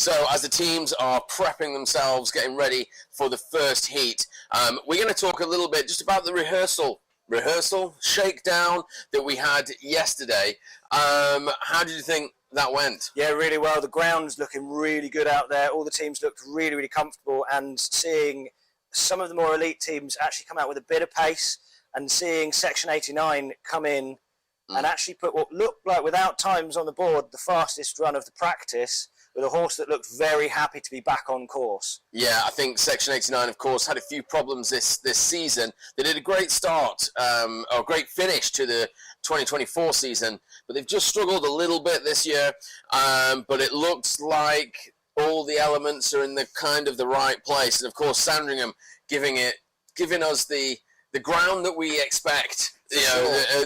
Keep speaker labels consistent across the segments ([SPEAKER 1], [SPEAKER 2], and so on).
[SPEAKER 1] So as the teams are prepping themselves, getting ready for the first heat, we're going to talk a little bit just about the rehearsal shakedown that we had yesterday. How did you think that went?
[SPEAKER 2] Yeah, really well. The ground's looking really good out there. All the teams looked really, really comfortable, and seeing some of the more elite teams actually come out with a bit of pace, and seeing Section 89 come in and actually put what looked like, without times on the board, the fastest run of the practice, with a horse that looked very happy to be back on course.
[SPEAKER 1] Yeah, I think Section 89, of course, had a few problems this season. They did a great start, or great finish to the 2024 season, but they've just struggled a little bit this year. But it looks like all the elements are in the right place. And of course, Sandringham giving us the ground that we expect.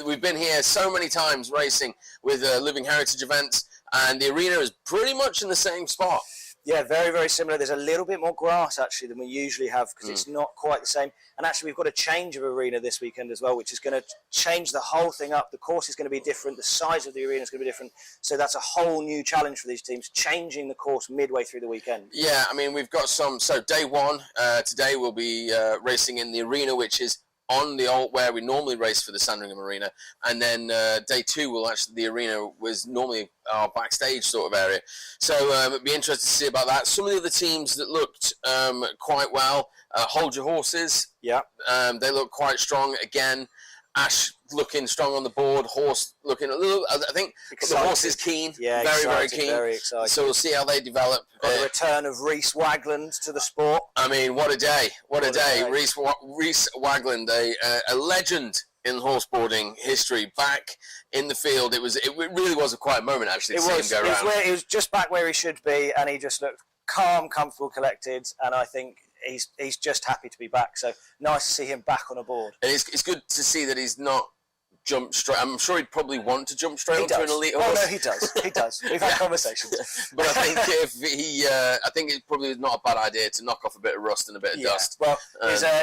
[SPEAKER 1] We've been here so many times racing with living heritage events, and the arena is pretty much in the same spot.
[SPEAKER 2] Yeah, very, very similar. There's a little bit more grass, actually, than we usually have, because it's not quite the same. And actually, we've got a change of arena this weekend as well, which is going to change the whole thing up. The course is going to be different. The size of the arena is going to be different. So that's a whole new challenge for these teams, changing the course midway through the weekend.
[SPEAKER 1] Yeah, I mean, we've got some. So day one, today we'll be racing in the arena, which is on the old where we normally race for the Sandringham Arena, and then day two the arena was normally our backstage sort of area. So it'd be interesting to see about that. Some of the other teams that looked quite well, Hold Your Horses.
[SPEAKER 2] Yeah,
[SPEAKER 1] they look quite strong again. Ash looking strong on the board, horse looking a little, I think excited. The horse is keen, very keen.
[SPEAKER 2] Very excited.
[SPEAKER 1] So we'll see how they develop.
[SPEAKER 2] Got the return of Reese Wagland to the sport.
[SPEAKER 1] I mean, what a day. What a day. Reese Wagland, a legend in horseboarding history, back in the field. It really was a quiet moment, actually, to see him go around.
[SPEAKER 2] He was just back where he should be, and he just looked calm, comfortable, collected, and I think he's just happy to be back. So nice to see him back on a board.
[SPEAKER 1] And it's good to see that he's not jumped straight. I'm sure he'd probably want to jump straight onto an elite horse.
[SPEAKER 2] Oh no, he does. He does. We've had conversations.
[SPEAKER 1] But I think I think it probably is not a bad idea to knock off a bit of rust and a bit of dust.
[SPEAKER 2] Well,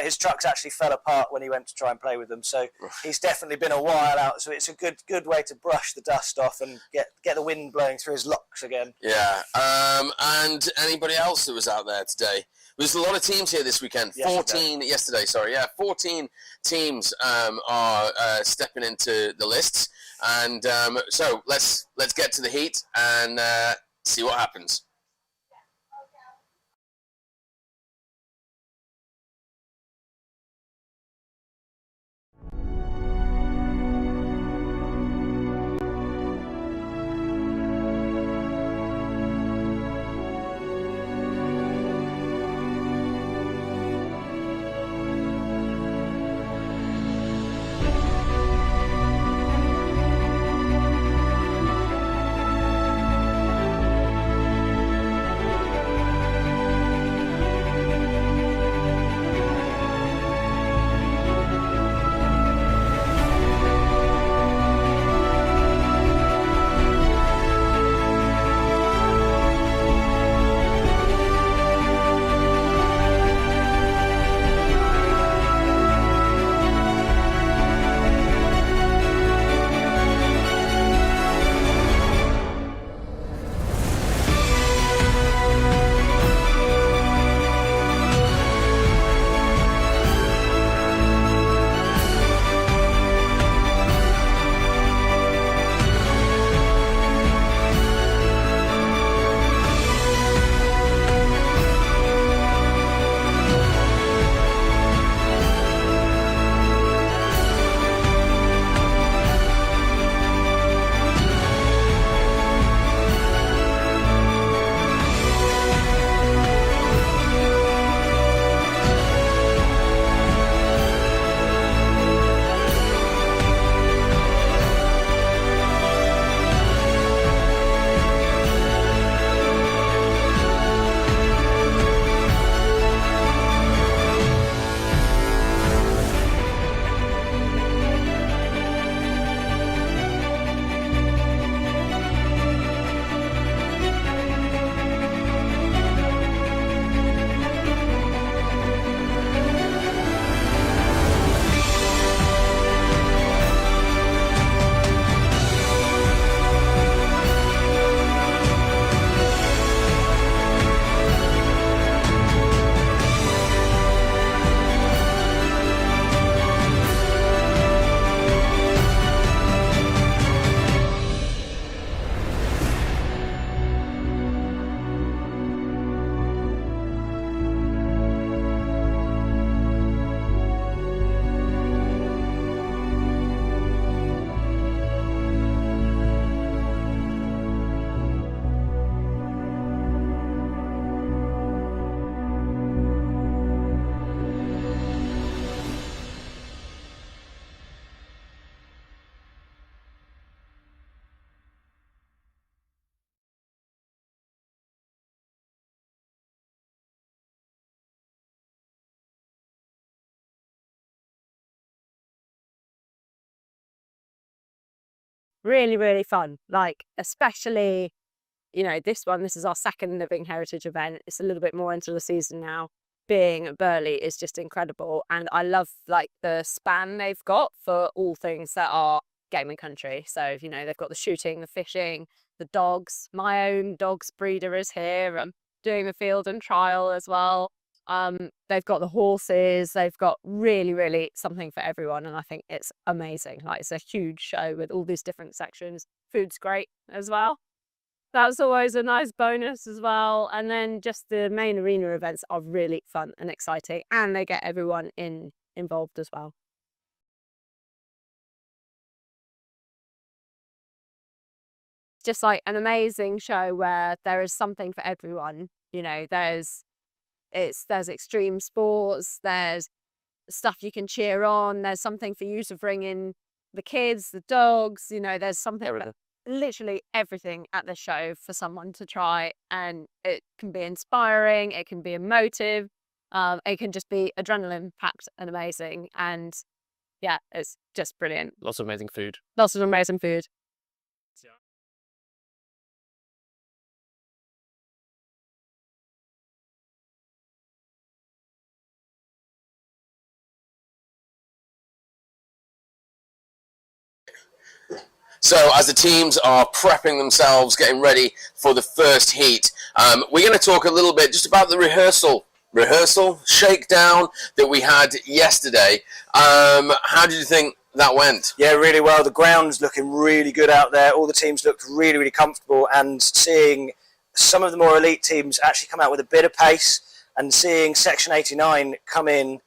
[SPEAKER 2] his trucks actually fell apart when he went to try and play with them, so he's definitely been a while out. So it's a good way to brush the dust off and get the wind blowing through his locks again.
[SPEAKER 1] Yeah. And anybody else that was out there today? There's a lot of teams here this weekend. 14 yesterday. Sorry, yeah, 14 teams are stepping into the lists, and so let's get to the heat and see what happens.
[SPEAKER 3] really, really fun. Like, especially, this is our second Living Heritage event. It's a little bit more into the season now. Being at Burley is just incredible. And I love like the span they've got for all things that are gaming country. So, they've got the shooting, the fishing, the dogs. My own dog's breeder is here. I'm doing the field and trial as well. They've got the horses. They've got really, really something for everyone. And I think it's amazing. Like, it's a huge show with all these different sections. Food's great as well. That's always a nice bonus as well. And then just the main arena events are really fun and exciting, and they get everyone involved as well. Just like an amazing show where there is something for everyone. There's extreme sports, there's stuff you can cheer on, there's something for you to bring in the kids, the dogs, there's something for literally everything at the show for someone to try, and it can be inspiring, it can be emotive, it can just be adrenaline packed and amazing, and yeah, it's just brilliant.
[SPEAKER 4] Lots of amazing food.
[SPEAKER 3] Lots of amazing food.
[SPEAKER 1] So as the teams are prepping themselves, getting ready for the first heat, we're going to talk a little bit just about the rehearsal shakedown that we had yesterday. How did you think that went?
[SPEAKER 2] Yeah, really well. The ground's looking really good out there. All the teams looked really, really comfortable, and seeing some of the more elite teams actually come out with a bit of pace, and seeing Section 89 come in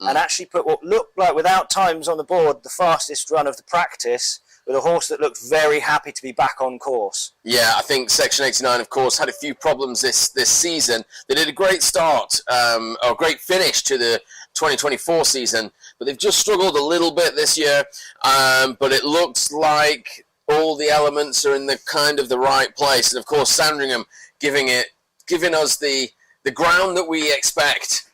[SPEAKER 2] and actually put what looked like, without times on the board, the fastest run of the practice, with a horse that looked very happy to be back on course.
[SPEAKER 1] Yeah, I think Section 89, of course, had a few problems this season. They did a great start, or great finish to the 2024 season, but they've just struggled a little bit this year. But it looks like all the elements are in the right place. And of course, Sandringham giving us the ground that we expect.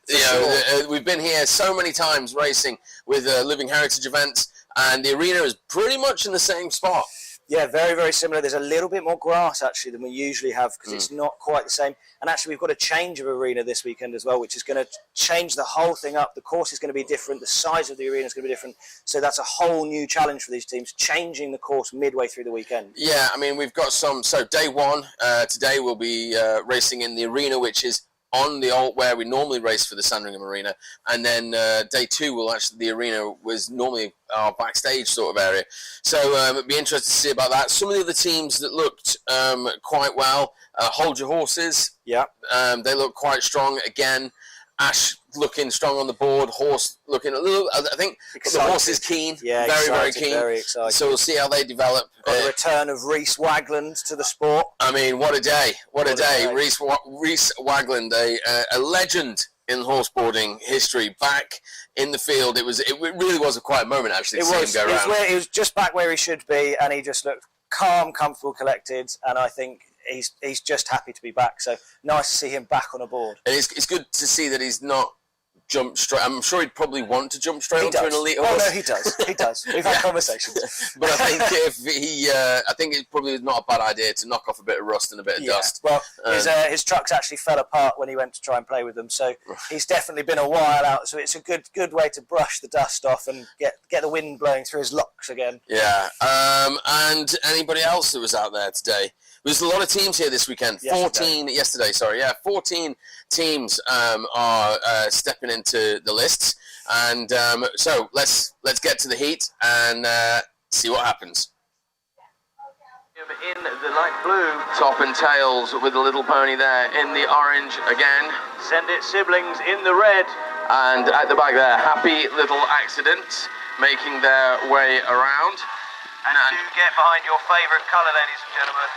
[SPEAKER 1] We've been here so many times racing with Living Heritage events, and the arena is pretty much in the same spot.
[SPEAKER 2] Yeah, very, very similar. There's a little bit more grass, actually, than we usually have, because it's not quite the same. And actually, we've got a change of arena this weekend as well, which is going to change the whole thing up. The course is going to be different. The size of the arena is going to be different. So that's a whole new challenge for these teams, changing the course midway through the weekend.
[SPEAKER 1] Yeah, I mean, we've got some. So day one, today we'll be racing in the arena, which is on where we normally race for the Sandringham Arena, and then day two the arena was normally our backstage sort of area. So it'd be interesting to see about that. Some of the other teams that looked quite well, Hold Your Horses.
[SPEAKER 2] Yeah,
[SPEAKER 1] they look quite strong again. Ash looking strong on the board, horse looking a little, I think excited. The horse is keen,
[SPEAKER 2] yeah,
[SPEAKER 1] very keen.
[SPEAKER 2] Very excited.
[SPEAKER 1] So we'll see how they develop.
[SPEAKER 2] Got the return of Reese Wagland to the sport.
[SPEAKER 1] I mean, what a day. What a day. Reese Wagland, a legend in horseboarding history, back in the field. It really was a quiet moment, actually, to see him go around.
[SPEAKER 2] He was just back where he should be, and he just looked calm, comfortable, collected, and I think he's just happy to be back. So nice to see him back on a board.
[SPEAKER 1] And it's good to see that he's not jumped straight. I'm sure he'd probably want to jump straight onto an elite horse.
[SPEAKER 2] Oh no, he does. He does. We've had conversations.
[SPEAKER 1] But I think I think it probably is not a bad idea to knock off a bit of rust and a bit of dust.
[SPEAKER 2] Well, his trucks actually fell apart when he went to try and play with them, so he's definitely been a while out. So it's a good way to brush the dust off and get the wind blowing through his locks again.
[SPEAKER 1] Yeah. And anybody else that was out there today? There's a lot of teams here this weekend. 14 yesterday. Sorry, yeah, 14 teams are stepping into the lists, and so let's get to the heat and see what happens. In the light blue, Top and Tails with a little pony there. In the orange again,
[SPEAKER 2] Send It siblings in the red,
[SPEAKER 1] and at the back there, Happy Little Accidents making their way around.
[SPEAKER 2] And do get behind your favourite colour, ladies and gentlemen.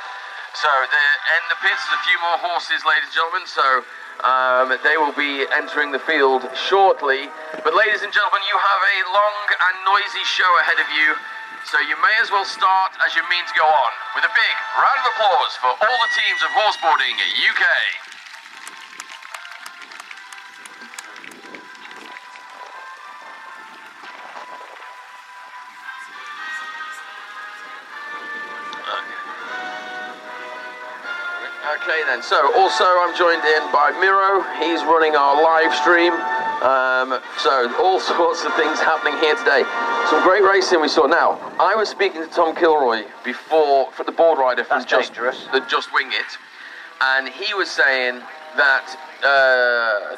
[SPEAKER 1] So in the pits, there's a few more horses, ladies and gentlemen, so they will be entering the field shortly. But ladies and gentlemen, you have a long and noisy show ahead of you, so you may as well start as you mean to go on, with a big round of applause for all the teams of Horseboarding UK. Okay then, so also I'm joined in by Miro. He's running our live stream. So all sorts of things happening here today. Some great racing we saw. Now, I was speaking to Tom Kilroy before for the board rider from Just Wing It, and he was saying that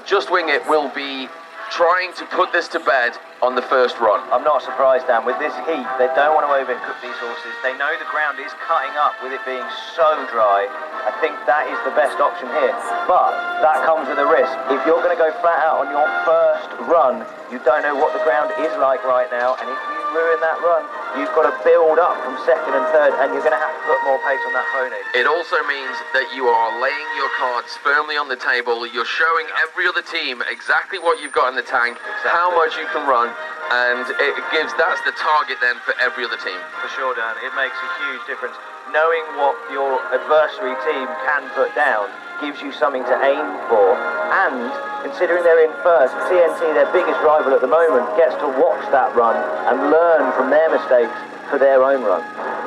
[SPEAKER 1] Just Wing It will be trying to put this to bed on the first run.
[SPEAKER 4] I'm not surprised, Dan. With this heat, they don't want to overcook these horses. They know the ground is cutting up with it being so dry. I think that is the best option here. But that comes with a risk. If you're going to go flat out on your first run, you don't know what the ground is like right now. And if you ruin that run, you've got to build up from second and third, and you're going to have to put more pace on that pony.
[SPEAKER 1] It also means that you are laying your cards firmly on the table. You're showing every other team exactly what you've got in the tank, how much you can run, and that's the target then for every other team.
[SPEAKER 4] For sure, Dan. It makes a huge difference. Knowing what your adversary team can put down gives you something to aim for, and considering they're in first, TNT, their biggest rival at the moment, gets to watch that run and learn from their mistakes for their own run.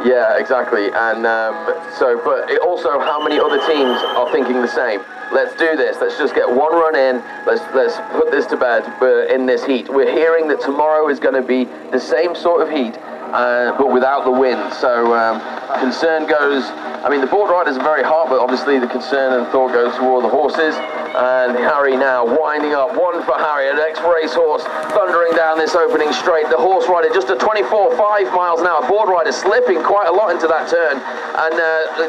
[SPEAKER 1] Yeah, exactly. And but it also, how many other teams are thinking the same? Let's do this. Let's just get one run in. Let's put this to bed in this heat. We're hearing that tomorrow is going to be the same sort of heat, but without the wind. So concern goes. I mean, the board riders are very hard, but obviously the concern and thought goes toward the horses. And Harry now winding up. One for Harry, an ex-racehorse, thundering down this opening straight. The horse rider just at 24.5 miles an hour. Board rider slipping quite a lot into that turn. And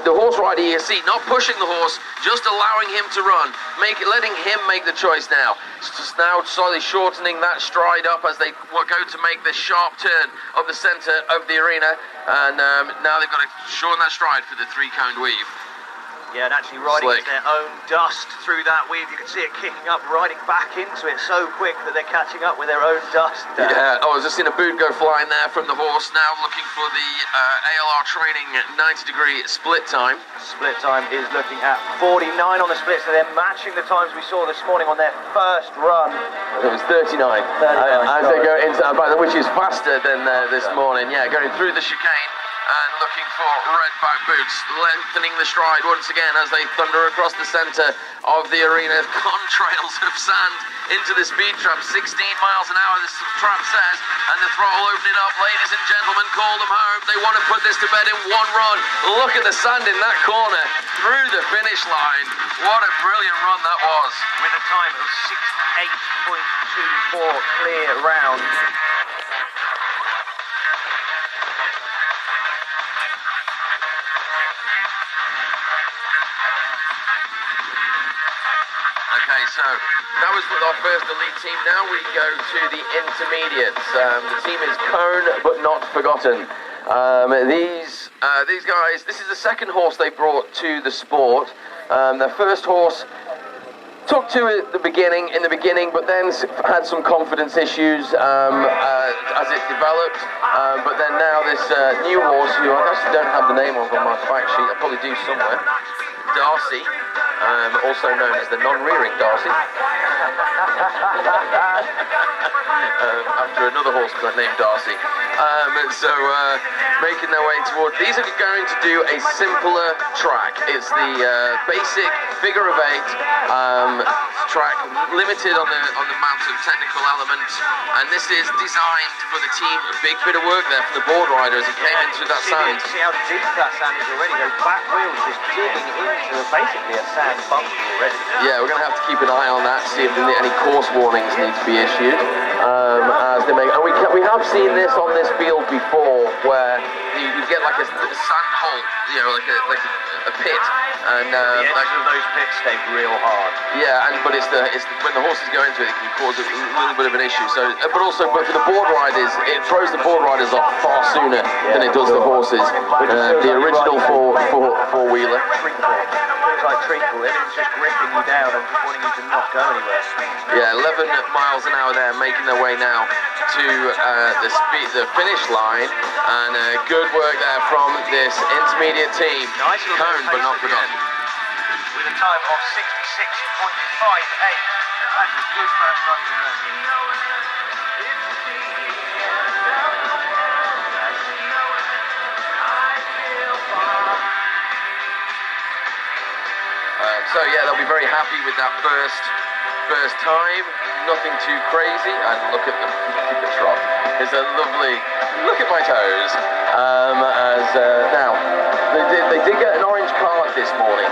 [SPEAKER 1] the horse rider, you see, not pushing the horse, just allowing him to run, letting him make the choice now. It's just now slowly shortening that stride up as they go to make this sharp turn of the centre of the arena. And now they've got to shorten that stride for the three-coned weave.
[SPEAKER 4] Yeah, and actually riding into their own dust through that weave. You can see it kicking up, riding back into it so quick that they're catching up with their own dust.
[SPEAKER 1] Yeah, I was just seeing a boot go flying there from the horse. Now looking for the ALR training 90-degree split time.
[SPEAKER 4] Split time is looking at 49 on the split, so they're matching the times we saw this morning on their first run.
[SPEAKER 1] It was 39. As they go into, which is faster than this morning. Yeah, going through the chicane. And looking for red back boots, lengthening the stride once again as they thunder across the centre of the arena. Contrails of sand into the speed trap, 16 miles an hour, this trap says, and the throttle opening up. Ladies and gentlemen, call them home. They want to put this to bed in one run. Look at the sand in that corner, through the finish line. What a brilliant run that was.
[SPEAKER 4] With a time of 68.24 clear round.
[SPEAKER 1] Okay, so that was with our first elite team. Now we go to the intermediates. The team is Cone but not forgotten. These guys, this is the second horse they brought to the sport. Their first horse took to it in the beginning, but then had some confidence issues as it developed. But then now this new horse, who I actually don't have the name of on my fact sheet, I'll probably do somewhere, Darcy, also known as the non-rearing Darcy, after another horse named Darcy. Making their way toward, these are going to do a simpler track. It's the basic figure of 8 track, limited on the amount of technical elements, and this is designed for the team. A big bit of work there for the board rider as he came into that sand.
[SPEAKER 4] See how deep that sand is already. Those back wheels just digging into basically a sand bunker already.
[SPEAKER 1] Yeah, we're going to have to keep an eye on that, see if any course warnings need to be issued. As they make, and we have seen this on this field before, where you get like a sand hole, like a pit, and
[SPEAKER 4] the edges of those pits stay real hard.
[SPEAKER 1] Yeah, but it's when the horses go into it, it can cause a little bit of an issue. So, but for the board riders, it throws the board riders off far sooner than it does the horses. The original four wheeler.
[SPEAKER 4] Feels like treacle. Everything's just gripping you down and just wanting you to not go anywhere.
[SPEAKER 1] Yeah, 11 miles an hour there, making their way now to the finish line, and good work there from this intermediate team.
[SPEAKER 4] Nice
[SPEAKER 1] Cone but not forgotten.
[SPEAKER 4] With a time of 66.58. That's a good first run from them.
[SPEAKER 1] happy with that first time. Nothing too crazy. And look at the trot. There's a lovely look at my toes. Now they did get an orange card this morning.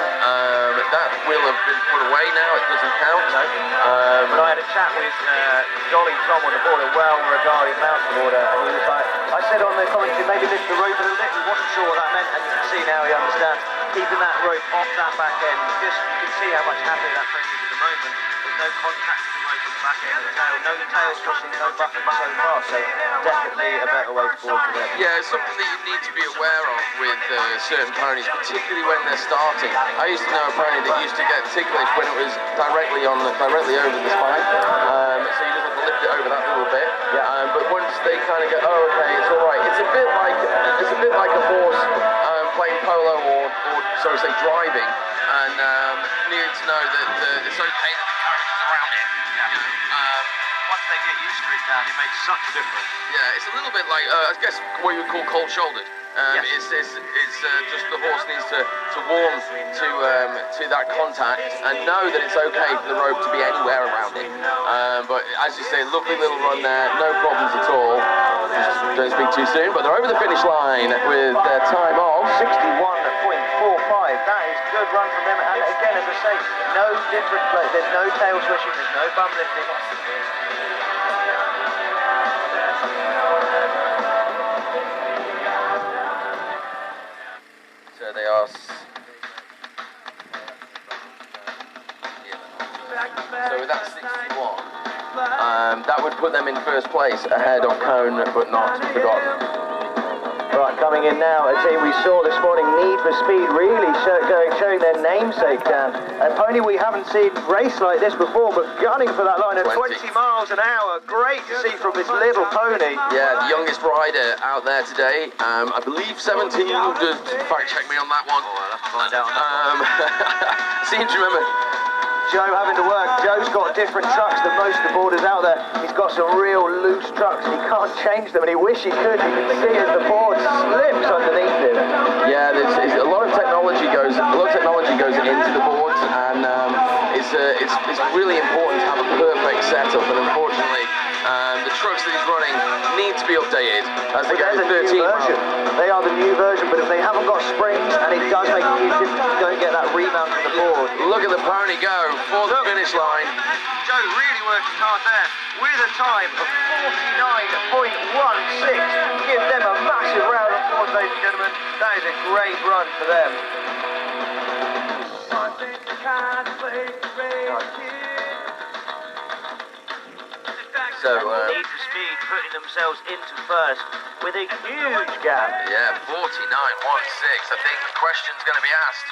[SPEAKER 1] That will have been put away now. It doesn't count.
[SPEAKER 4] But I had a chat with Dolly Tom on the board, a well-regarded mountain boarder, and he was like, I said on the commentary, maybe lift the rope a little bit. He wasn't sure what that meant, and you can see now he understands. Keeping that rope off that back end, you can see how much happier that friend is at the moment. There's no contact with the rope on the back end of the tail, no tail pushing, no buffing so far, so definitely a better way forward for them.
[SPEAKER 1] Yeah, it's something that you need to be aware of with certain ponies, particularly when they're starting. I used to know a pony that used to get ticklish when it was directly over the spine, so you just have to lift it over that little bit.
[SPEAKER 4] Yeah.
[SPEAKER 1] But once they kind of go, oh, okay, it's all right. It's a bit like a horse playing polo or so to say driving, and needing to know that it's okay that the carriage is around it.
[SPEAKER 4] Once they get used to it, Dan, it makes such a difference.
[SPEAKER 1] Yeah, it's a little bit like I guess what you would call cold-shouldered.
[SPEAKER 4] Yes.
[SPEAKER 1] It's just the horse needs to warm to that contact and know that it's okay for the rope to be anywhere around it. But as you say, lovely little run there, no problems at all. Just don't speak too soon, but they're over the finish line with their time of
[SPEAKER 4] 61.45. That is good run from them. And again, as I say, no different play. There's no tail swishing. There's no bum lifting.
[SPEAKER 1] So they are. So with that 61, that would put them in first place ahead of Cone, but not Forgotten.
[SPEAKER 4] Right, coming in now, a team we saw this morning, Need for Speed, really showing their namesake, Dan. A pony we haven't seen race like this before, but gunning for that line at 20 miles an hour. Great to see from this little pony.
[SPEAKER 1] Yeah, the youngest rider out there today. I believe 17. Just fact check me on that one.
[SPEAKER 4] Oh, I'll have to find out on that one.
[SPEAKER 1] Seems to remember.
[SPEAKER 4] Joe having to work. Joe's got different trucks than most of the boarders out there. He's got some real loose trucks. He can't change them, and he wishes he could. You can see as the board slips underneath him.
[SPEAKER 1] Yeah, a lot of technology goes into the boards, and it's really important to have a perfect setup. And unfortunately, the trucks that he's running need to be updated as they get to 13 miles.
[SPEAKER 4] They are the new version, but if they haven't got springs, and it does make a huge difference, you don't get that remount to the board.
[SPEAKER 1] Look at the pony go for the finish line.
[SPEAKER 4] Joe really working hard there with a time of 49.16. Give them a massive round of applause, ladies and gentlemen. That is a great run for them.
[SPEAKER 1] So,
[SPEAKER 4] Need for Speed putting themselves into first with a huge gap.
[SPEAKER 1] yeah, 49.16. I think the question's going to be asked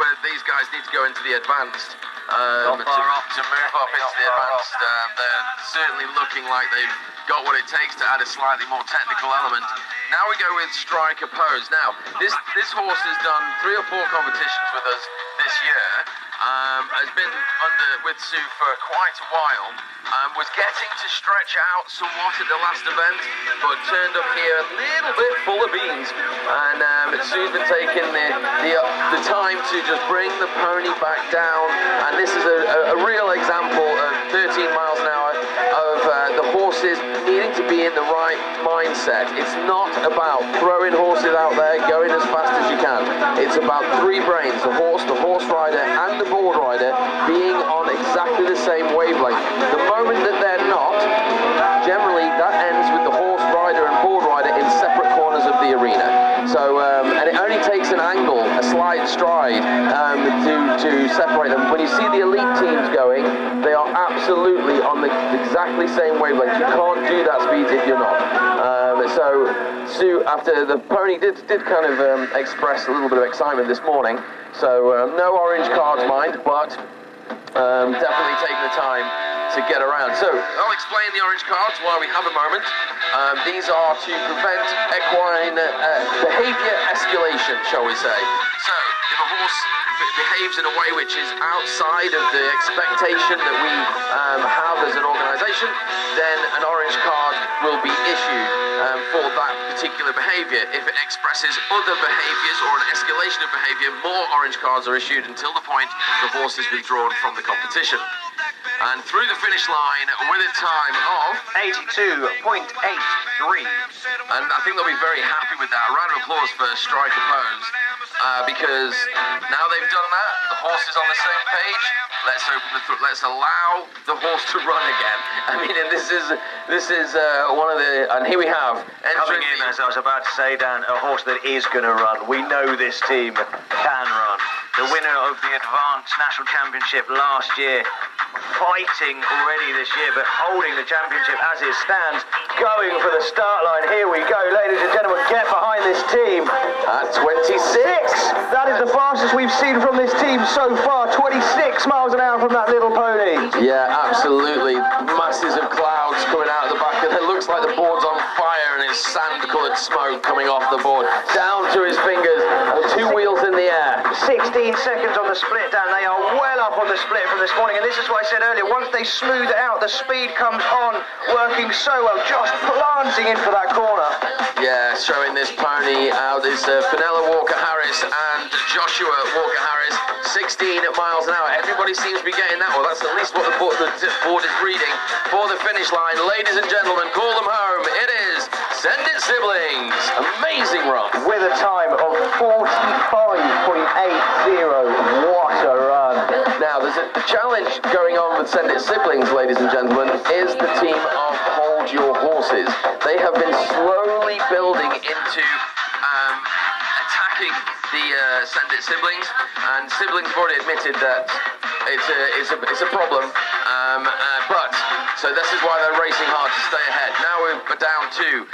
[SPEAKER 1] whether these guys need to go into the advanced to move up into the advanced. They're certainly looking like they've got what it takes to add a slightly more technical element. Now we go with strike oppose. Now, this horse has done 3 or 4 competitions with us this year. Has been with Sue for quite a while. Was getting to stretch out somewhat at the last event, but turned up here a little bit full of beans. And Sue's been taking the time to just bring the pony back down. And this is a real example of 13 miles an hour of the horses needing to be in the right mindset. It's not about throwing horses out there, going as fast as you can. It's about 3 brains, the horse rider, and the board rider being on exactly the same wavelength. The moment that they're not, generally that ends with the horse rider and board rider in separate corners of the arena. So, and it only takes an angle, a slight stride, to separate them. When you see the elite teams going, they are absolutely on the exactly same wavelength. You can't do that speed if you're not. So Sue, after the pony did kind of express a little bit of excitement this morning. So no orange cards, mind, but definitely taking the time to get around. So I'll explain the orange cards while we have a moment. These are to prevent equine behavior escalation, shall we say. So if a horse behaves in a way which is outside of the expectation that we have as an organisation, then an orange card will be issued for that particular behaviour. If it expresses other behaviours or an escalation of behaviour, more orange cards are issued until the point the horse is withdrawn from the competition. And through the finish line with a time of
[SPEAKER 4] 82.83.
[SPEAKER 1] and I think they'll be very happy with that. A round of applause for Striker Pose, because now they've done that, the horse is on the same page. Let's allow the horse to run again. I mean, and this is one of the, and here we have
[SPEAKER 4] Coming in, as I was about to say, Dan, a horse that is going to run. We know this team can run. The winner of the Advanced National Championship last year, fighting already this year, but holding the championship as it stands, going for the start line. Here we go, ladies and gentlemen, get behind this team.
[SPEAKER 1] at 26.
[SPEAKER 4] That is the fastest we've seen from this team so far, 26 miles an hour from that little pony.
[SPEAKER 1] Yeah, absolutely. Masses of clouds coming out of the back, and it looks like the board's on fire and it's sand-coloured smoke coming off the board. Down to his fingers, and 2 wheels in the air.
[SPEAKER 4] 16 seconds on the split, Dan. They are well up on the split from this morning, and this is what I said earlier. Once they smooth it out, the speed comes on, working so well, just planting in for that corner.
[SPEAKER 1] Yeah, showing this pony out is Fenella Walker-Harris and Joshua Walker-Harris, 16 miles an hour. Everybody seems to be getting that. Well, that's at least what the board is reading for the finish line. Ladies and gentlemen, call them home. It is Send It Siblings. Amazing run.
[SPEAKER 4] With a time of 45.80. What a run.
[SPEAKER 1] Now, there's a challenge going on with Send It Siblings, ladies and gentlemen, is the team of Hold Your Horses. They have been slowly building into attacking the Send It Siblings, and Siblings have already admitted that it's a problem. So this is why they're racing hard to stay ahead. Now we're down to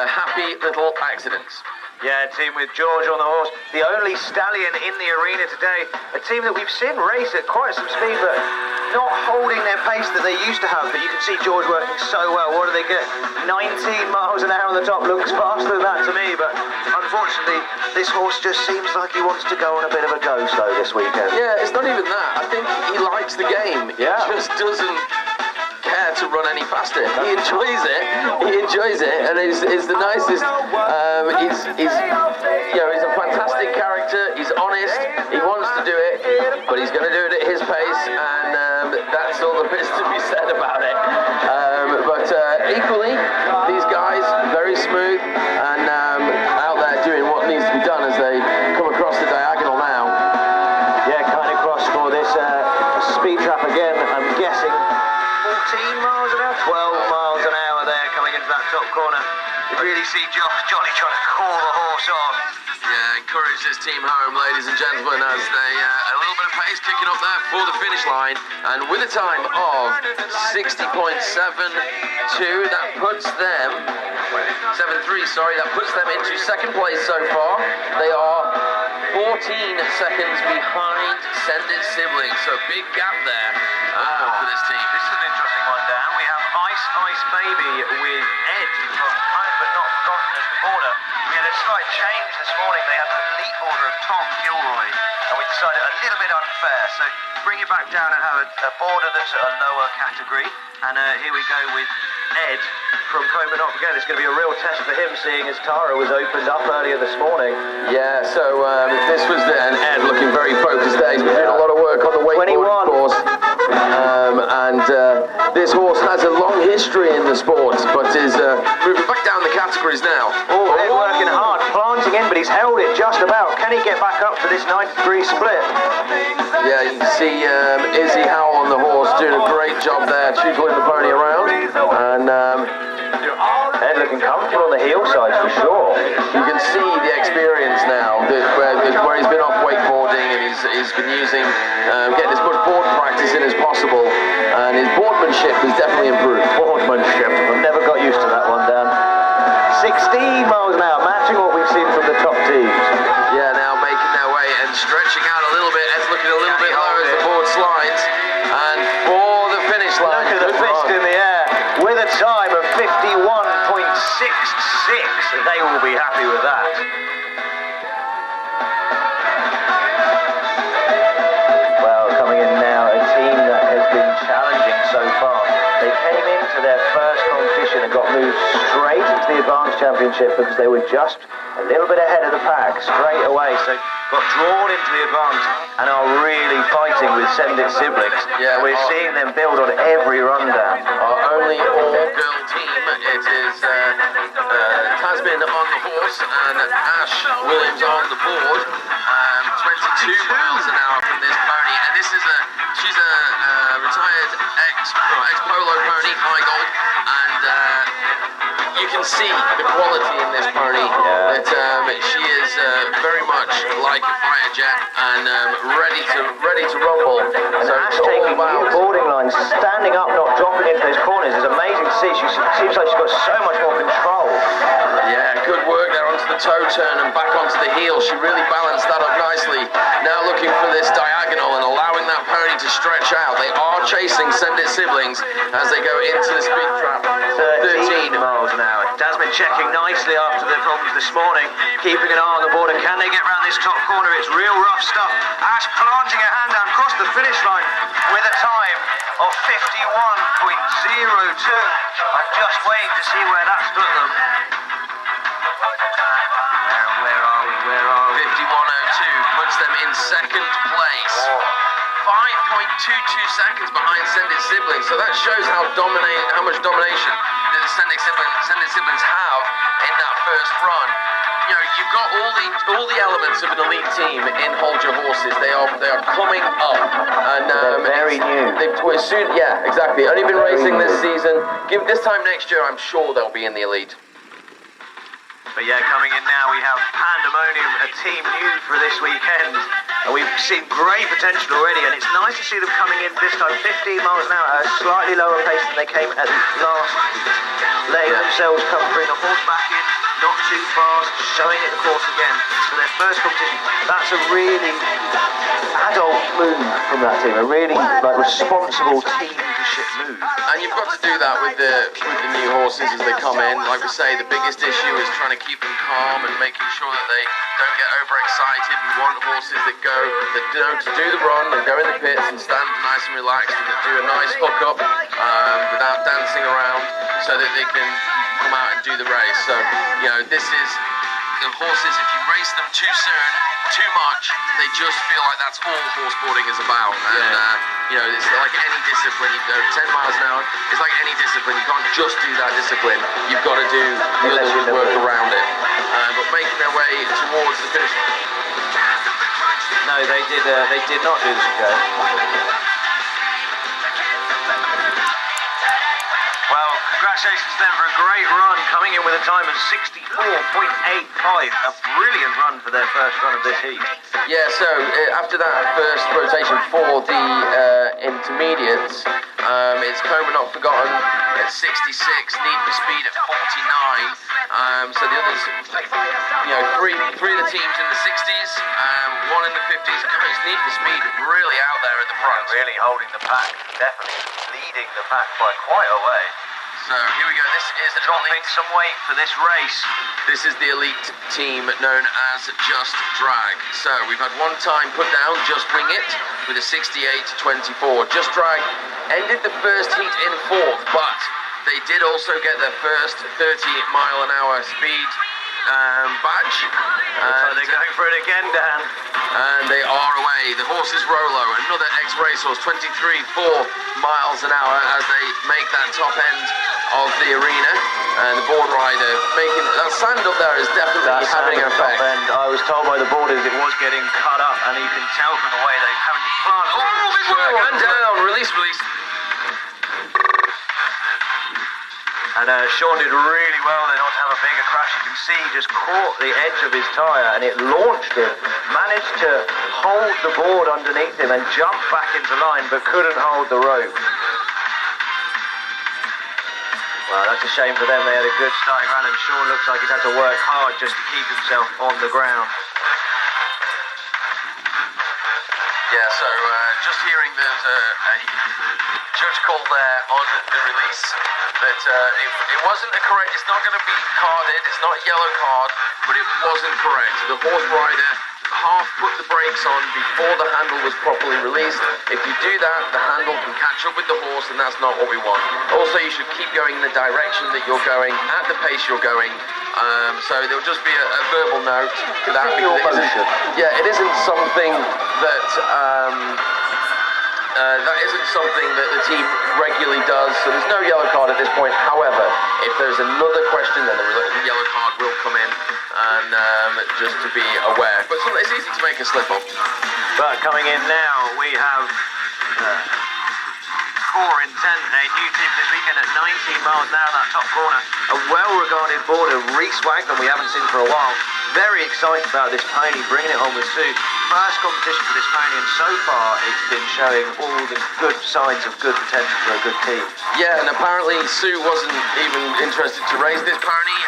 [SPEAKER 1] happy little accidents.
[SPEAKER 4] Yeah, a team with George on the horse, the only stallion in the arena today. A team that we've seen race at quite some speed, but not holding their pace that they used to have. But you can see George working so well. What do they get? 19 miles an hour on the top. Looks faster than that to me, but unfortunately, this horse just seems like he wants to go on a bit of a go slow this weekend.
[SPEAKER 1] Yeah, it's not even that. I think he likes the game.
[SPEAKER 4] Yeah.
[SPEAKER 1] He just doesn't care to run any faster. He enjoys it, and he's the nicest. He's a fantastic character. He's honest. He wants to do it, but he's going to do it at his pace, and that's all there is to be said about it. But equally, these guys very smooth and out there doing what needs to be done as they come across the diagonal now.
[SPEAKER 4] Yeah, kind of cross for this speed trap again. I'm guessing 14 miles an hour, 12 miles an hour there coming into that top corner. You really see Johnny trying to call the horse on.
[SPEAKER 1] Yeah, encourage this team home, ladies and gentlemen, as they a little bit of pace kicking up there for the finish line, and with a time of 60.72, that puts them 7.3. Sorry, that puts them into second place so far. They are 14 seconds behind Send It Siblings, so big gap there for this team.
[SPEAKER 4] This is an interesting one, Dan. We have Ice Baby with Ed from Kind But Not Forgotten as the border. We had a slight change this morning. They had the elite order of Tom Gilroy, and we decided a little bit unfair. So bring it back down and have a border that's at a lower category. And here we go with Ed from Kind But Not Forgotten. It's going to be a real test for him, seeing as Tara was opened up earlier this morning.
[SPEAKER 1] Yeah, so this was and Ed looking very focused there. He's been doing a lot of work on the wakeboarding course. This horse has a long history in the sport, but is moving back down the categories now.
[SPEAKER 4] Oh, Ed working hard, planting in, but he's held it just about. Can he get back up to this 90-degree split?
[SPEAKER 1] Yeah, you can see Izzy Howell on the horse doing a great job there, chiseling the pony around, and
[SPEAKER 4] Ed looking comfortable on the heel side for sure.
[SPEAKER 1] you can see the experience now, where he's been off wakeboarding and he's been using, getting as much board practice in as possible, and his boardmanship has definitely improved.
[SPEAKER 4] Boardmanship, I've never got used to that one, Dan. 16 miles an hour, matching what we've seen from the top teams.
[SPEAKER 1] Yeah, now making their way and stretching out a little bit. Ed's looking a little bit low as the board slides, and for the finish line.
[SPEAKER 4] Look at the fist in the air with a time of 51.66. They will be happy with that. Well, coming in now, a team that has been challenging so far. They came into their first competition and got moved straight into the the Advanced Championship because they were just a little bit ahead of the pack straight away. So got drawn into the Advanced and are really fighting with Send It siblings.
[SPEAKER 1] Yeah,
[SPEAKER 4] we're seeing them build on every rundown.
[SPEAKER 1] Our only all-girl team, it is Tasmin on the horse and Ash Williams on the board. 22 miles an hour from this pony, and she's a retired ex-polo pony, high gold, and you can see the quality in this pony. That she is very much like a fighter jet and ready to rumble.
[SPEAKER 4] And
[SPEAKER 1] So
[SPEAKER 4] Ash
[SPEAKER 1] it's all
[SPEAKER 4] taking
[SPEAKER 1] about-
[SPEAKER 4] new boarding lines, standing up, not dropping into those corners is amazing to see. She seems like she's got so much more control.
[SPEAKER 1] Yeah, good work there onto the toe turn and back onto the heel. She really balanced that up nicely. Now looking for this diagonal and allowing that pony to stretch out. They are chasing Send It siblings as they go into the speed trap.
[SPEAKER 4] 13 miles an hour. Tasmin checking nicely after the problems this morning, keeping an eye on the border. Can they get round this top corner? It's real rough stuff. Ash planting her hand down across the finish line with a time of 51.02. I'm just waiting to see where that's put them. Where are we?
[SPEAKER 1] 51.02 puts them in second place. 5.22 seconds behind Send It siblings. So that shows how much domination the Send It siblings have in that first run. You know, you've got all the elements of an elite team in Hold Your Horses. They are coming up, and
[SPEAKER 4] They're very new.
[SPEAKER 1] We're soon, yeah, exactly. Only been racing this season. Give this time next year, I'm sure they'll be in the elite.
[SPEAKER 4] But yeah, coming in now we have Pandemonium, a team new for this weekend. And we've seen great potential already, and it's nice to see them coming in this time 15 miles an hour at a slightly lower pace than they came at last week. Letting themselves come through the horse back in, not too fast, showing it the course again. So their first competition, that's a really adult move from that team, a really responsible team leadership move.
[SPEAKER 1] And you've got to do that with the new horses as they come in. Like we say, the biggest issue is trying to keep them calm and making sure that they don't get overexcited. We want horses that do the run and go in the pits and stand nice and relaxed and that do a nice hook up without dancing around, so that they can come out and do the race. So, you know, this is the horses, if you race them too soon, too much, they just feel like that's all horseboarding is about. And you know, it's like any discipline. You go 10 miles an hour, it's like any discipline. You can't just do that discipline. You've got to do the other work around it. But making their way towards the finish.
[SPEAKER 4] No, they did not do this again. Well, congratulations to them for a great run, coming in with a time of 64.85. A brilliant run for their first run of this heat.
[SPEAKER 1] Yeah, so after that first rotation for the intermediates, it's Coma Not Forgotten at 66, Need for Speed at 49. So the others, you know, three of the teams in the 60s, one in the 50s. Guys, Need for Speed really out there at the front.
[SPEAKER 4] Really holding the pack, definitely leading the pack by quite a way.
[SPEAKER 1] So here we go. This is
[SPEAKER 4] Dropping some weight for this race.
[SPEAKER 1] This is the elite team known as Just Drag. So we've had one time put down, Just Wing It, with a 68.24. Just Drag ended the first heat in fourth, but they did also get their first 30-mile-an-hour speed badge.
[SPEAKER 4] So they're going for it again, Dan.
[SPEAKER 1] And they are away. The horse is Rolo, another ex-racehorse, 23.4 miles an hour as they make that top end of the arena. And the board rider making that sand up there is definitely having an effect.
[SPEAKER 4] Top end, I was told by the boarders it was getting cut up, and you can tell from the way they haven't planted.
[SPEAKER 1] Oh, big work, and down, release.
[SPEAKER 4] And Sean did really well there not to have a bigger crash. You can see he just caught the edge of his tyre and it launched him. Managed to hold the board underneath him and jump back into line, but couldn't hold the rope. Well, that's a shame for them. They had a good starting run, and Sean looks like he's had to work hard just to keep himself on the ground.
[SPEAKER 1] Yeah, so just hearing there's a judge call there on the release that it wasn't a correct, it's not going to be carded, it's not a yellow card, but it wasn't correct. The horse rider half put the brakes on before the handle was properly released. If you do that, the handle can catch up with the horse, and that's not what we want. Also, you should keep going in the direction that you're going, at the pace you're going. So there'll just be a verbal note to that. It isn't something that that isn't something that the team regularly does, so there's no yellow card at this point. However, if there's another question, then the yellow card will come in, and just to be aware. But it's easy to make a slip up.
[SPEAKER 4] But coming in now, we have Core Intent, a new team this weekend at 19 miles an hour in that top corner. A well-regarded boarder, Reese Wagner, we haven't seen for a while. Very excited about this pony, bringing it on with Sue. First competition for this pony, and so far it's been showing all the good signs of good potential for a good team.
[SPEAKER 1] Yeah, and apparently Sue wasn't even interested to race this pony.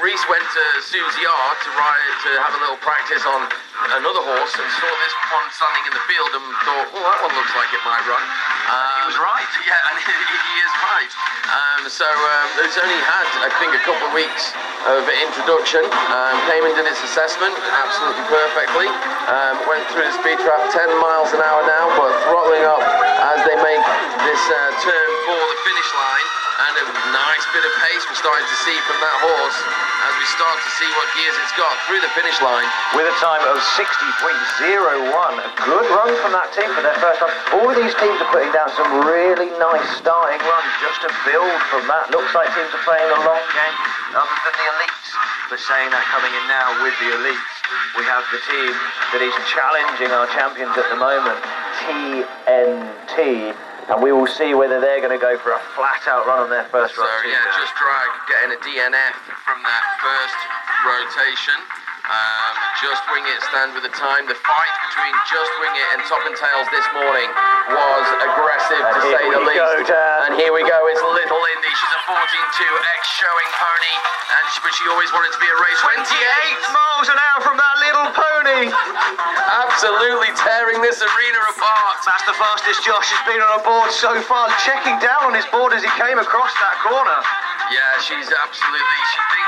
[SPEAKER 1] Reese went to Sue's yard to have a little practice on another horse and saw this one standing in the field and thought, well, that one looks like it might run.
[SPEAKER 4] He was right.
[SPEAKER 1] Yeah, and he is right. So it's only had, I think, a couple of weeks of introduction. Came and did its assessment absolutely perfectly. Went through the speed trap 10 miles an hour now, but throttling up as they make this turn for the finish line. And a nice bit of pace we're starting to see from that horse as we start to see what gears it's got through the finish line.
[SPEAKER 4] With a time of 60.01, a good run from that team for their first run. All of these teams are putting down some really nice starting runs just to build from that. Looks like teams are playing a long game, other than the elites. But saying that, coming in now with the elites, we have the team that is challenging our champions at the moment, TNT. And we will see whether they're going to go for a flat-out run on their first run.
[SPEAKER 1] So yeah, Just Drag getting a DNF from that first rotation. Just Wing It stand with the time. The fight between Just Wing It and Top and Tails this morning was aggressive, to say the least. And here we go, it's Little Indy. She's a 14-2 ex-showing pony, but she always wanted to be a race.
[SPEAKER 4] 28 miles an hour from that little pony.
[SPEAKER 1] Absolutely tearing this arena apart.
[SPEAKER 4] That's the fastest Josh has been on a board so far. Checking down on his board as he came across that corner.
[SPEAKER 1] Yeah, she's absolutely,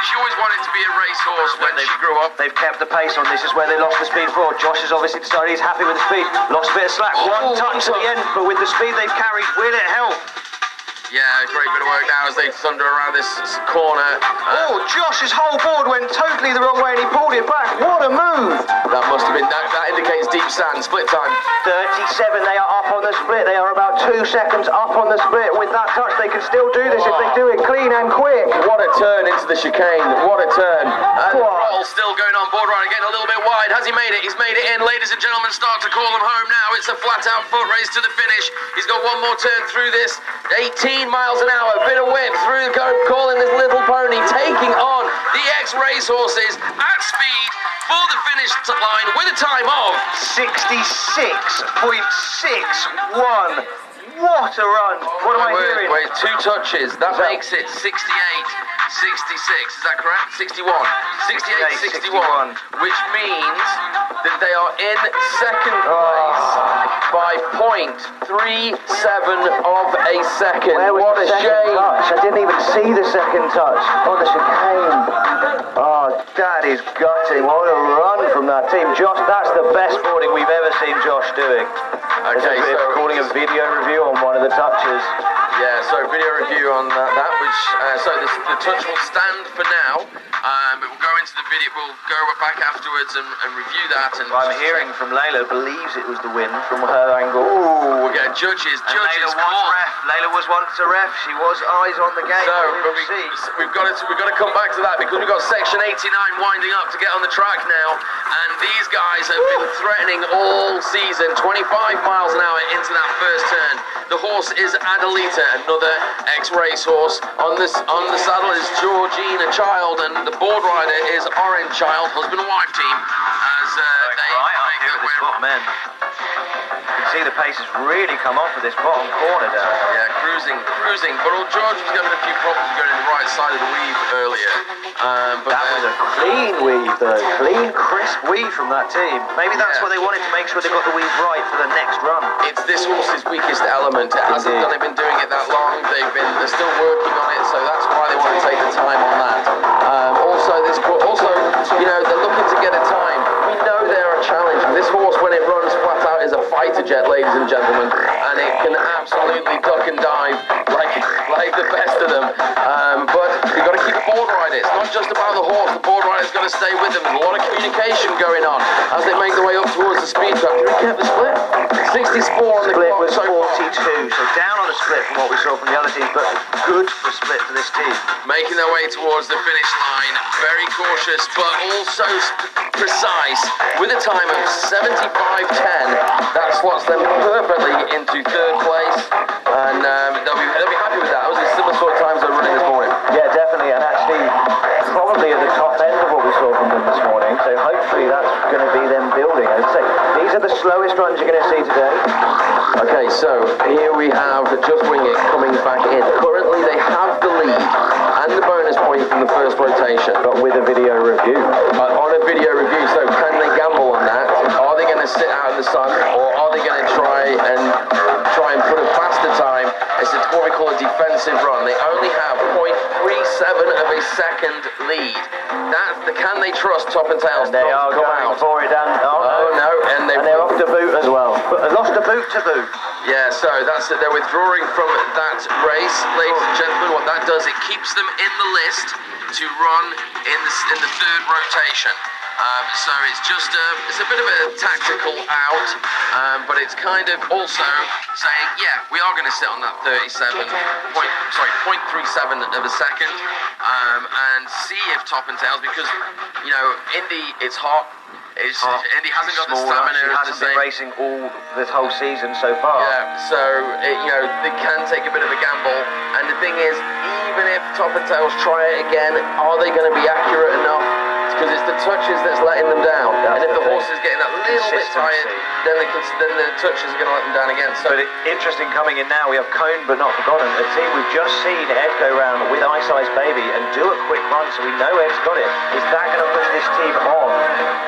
[SPEAKER 1] she always wanted to be a racehorse when she grew up.
[SPEAKER 4] They've kept the pace on. This is where they lost the speed before. Josh has obviously decided he's happy with the speed. Lost a bit of slack. One touch at the end, but with the speed they've carried, will it help?
[SPEAKER 1] Yeah, great bit of work now as they thunder around this corner.
[SPEAKER 4] Josh's whole board went totally the wrong way and he pulled it back. What a move!
[SPEAKER 1] That must have been, that indicates deep sand. Split time.
[SPEAKER 4] 37, they are up on the split. They are about 2 seconds up on the split. With that touch, they can still do this if they do it clean and quick.
[SPEAKER 1] What a turn into the chicane. What a turn. And the roll still going on. Board rider getting a little bit wide. Has he made it? He's made it in. Ladies and gentlemen, start to call them home now. It's a flat-out foot race to the finish. He's got one more turn through this. 18 miles an hour. A bit of whip through, calling this little pony, taking on the ex-racehorses at speed for the finish line with a time of
[SPEAKER 4] 66.61. What a run. What am I hearing?
[SPEAKER 1] Wait, 2 touches. That makes it 68, 66. Is that correct? 61. 68, 61. Which means that they are in second place by 0.37 of a second.
[SPEAKER 4] Where was
[SPEAKER 1] what
[SPEAKER 4] the
[SPEAKER 1] a
[SPEAKER 4] second
[SPEAKER 1] shame.
[SPEAKER 4] touch? I didn't even see the second touch on the chicane. Oh, that is gutting. What a run from that team. Josh, that's the best boarding we've ever seen Josh doing.
[SPEAKER 1] Okay, so
[SPEAKER 4] calling a video review on one of the touches.
[SPEAKER 1] Yeah, so video review on that, which the touch will stand for now. But we'll go into the video. We'll go back afterwards and review that. And
[SPEAKER 4] I'm hearing from Layla believes it was the win from her angle.
[SPEAKER 1] Ooh, we're getting judges.
[SPEAKER 4] Layla was ref. Layla was once a ref. She was eyes on the game.
[SPEAKER 1] So we've got to come back to that because we've got section 89 winding up to get on the track now, and these guys have been threatening all season. 25 miles an hour into that first turn. The horse is Adelita, another ex-racehorse. On the saddle is Georgina Child, and the board rider is Orange Child, husband and wife team. As they make their way around.
[SPEAKER 4] Men. You can see the pace has really come off of this bottom corner down.
[SPEAKER 1] Yeah, cruising. But old George was having a few problems going in the right side of the weave earlier. But
[SPEAKER 4] that was a clean weave, though. Clean, crisp weave from that team. Maybe that's what they wanted to make sure they got the weave right for the next run.
[SPEAKER 1] It's this horse's weakest element. It hasn't been doing it that long. They're still working on it, so that's why they want to take the time on that. Also, they're looking to get a time jet, ladies and gentlemen, and it can absolutely duck and dive like the best of them. But you've got to keep the board rider. It's not just about the horse. The board rider's got to stay with them. There's a lot of communication going on as they make their way up towards the speed trap. Did we get the split? 64 on the
[SPEAKER 4] Split
[SPEAKER 1] clock
[SPEAKER 4] was
[SPEAKER 1] so far.
[SPEAKER 4] 42, so down on the split from what we saw from the other team, but good for split for this team.
[SPEAKER 1] Making their way towards the finish line, very cautious but also precise, with a time of 75.10. That slots them perfectly into third place, and they'll be happy with that. That was a similar sort of times they're running this morning.
[SPEAKER 4] Yeah, definitely, and actually probably at the top end of what we saw from them this morning, so hopefully that's going to be them building. As I say, these are the slowest runs you're going to see today.
[SPEAKER 1] Okay, so here we have Just Wing It coming back in. Currently they have the lead and the bonus point from the first rotation.
[SPEAKER 4] But with a video review.
[SPEAKER 1] On a video review, so can they gamble on that? Are they going to sit out in the sun, or are they going to try and put a faster time? It's what we call a defensive run. They only have 0.37 of a second lead. Can they trust Top and Tails?
[SPEAKER 4] And they are
[SPEAKER 1] come
[SPEAKER 4] going
[SPEAKER 1] out
[SPEAKER 4] for it, Dan.
[SPEAKER 1] Oh no, and
[SPEAKER 4] they're off the boot as well. But lost a boot to boot.
[SPEAKER 1] Yeah, so that's it. They're withdrawing from that race, ladies and gentlemen. What that does, it keeps them in the list to run in the third rotation. So it's just it's a bit of a tactical out, but it's kind of also saying, yeah, we are going to sit on that 0.37 of a second, and see if Top and Tails, because Indy, it's hot. Indy hasn't got the stamina.
[SPEAKER 4] He hasn't been racing all this whole season so far.
[SPEAKER 1] Yeah, so they can take a bit of a gamble. And the thing is, even if Top and Tails try it again, are they going to be accurate enough? Because it's the touches that's letting them down. And if the horse is getting that little bit tired, then the touches are going to let them down again. So
[SPEAKER 4] but interesting coming in now, we have Cone but not forgotten. A team we've just seen Ed go round with Ice Ice Baby and do a quick run, so we know Ed's got it. Is that going to push this team on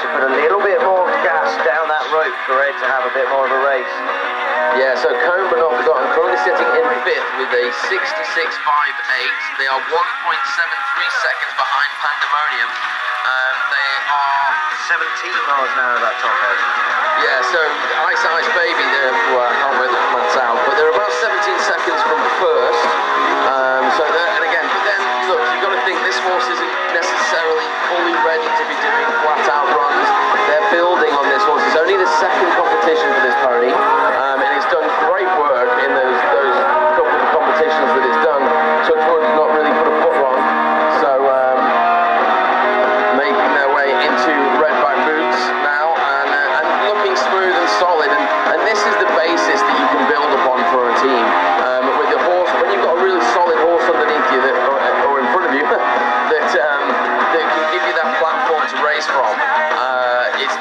[SPEAKER 4] to put a little bit more gas down that rope for Ed to have a bit more of a race?
[SPEAKER 1] Yeah, so Cone but not forgotten, currently sitting in fifth with a 66.58. They are 1.73 seconds behind Pandemonium. They are
[SPEAKER 4] 17 miles an hour that top end.
[SPEAKER 1] Yeah, so Ice Ice Baby, I can't work that maths out, but they're about 17 seconds from first. And again, but then look, you've got to think this horse isn't necessarily fully ready to be doing flat out runs. They're building on this horse. It's only the second competition for this pony, and it's done great work in those couple of competitions that it's done. Touchwood not really put a foot wrong, so making their way into red back boots now, and looking smooth and solid, and this is the basis that you can build upon for a team. With the horse, when you've got a really solid horse underneath you or in front of you that can give you that platform to race from,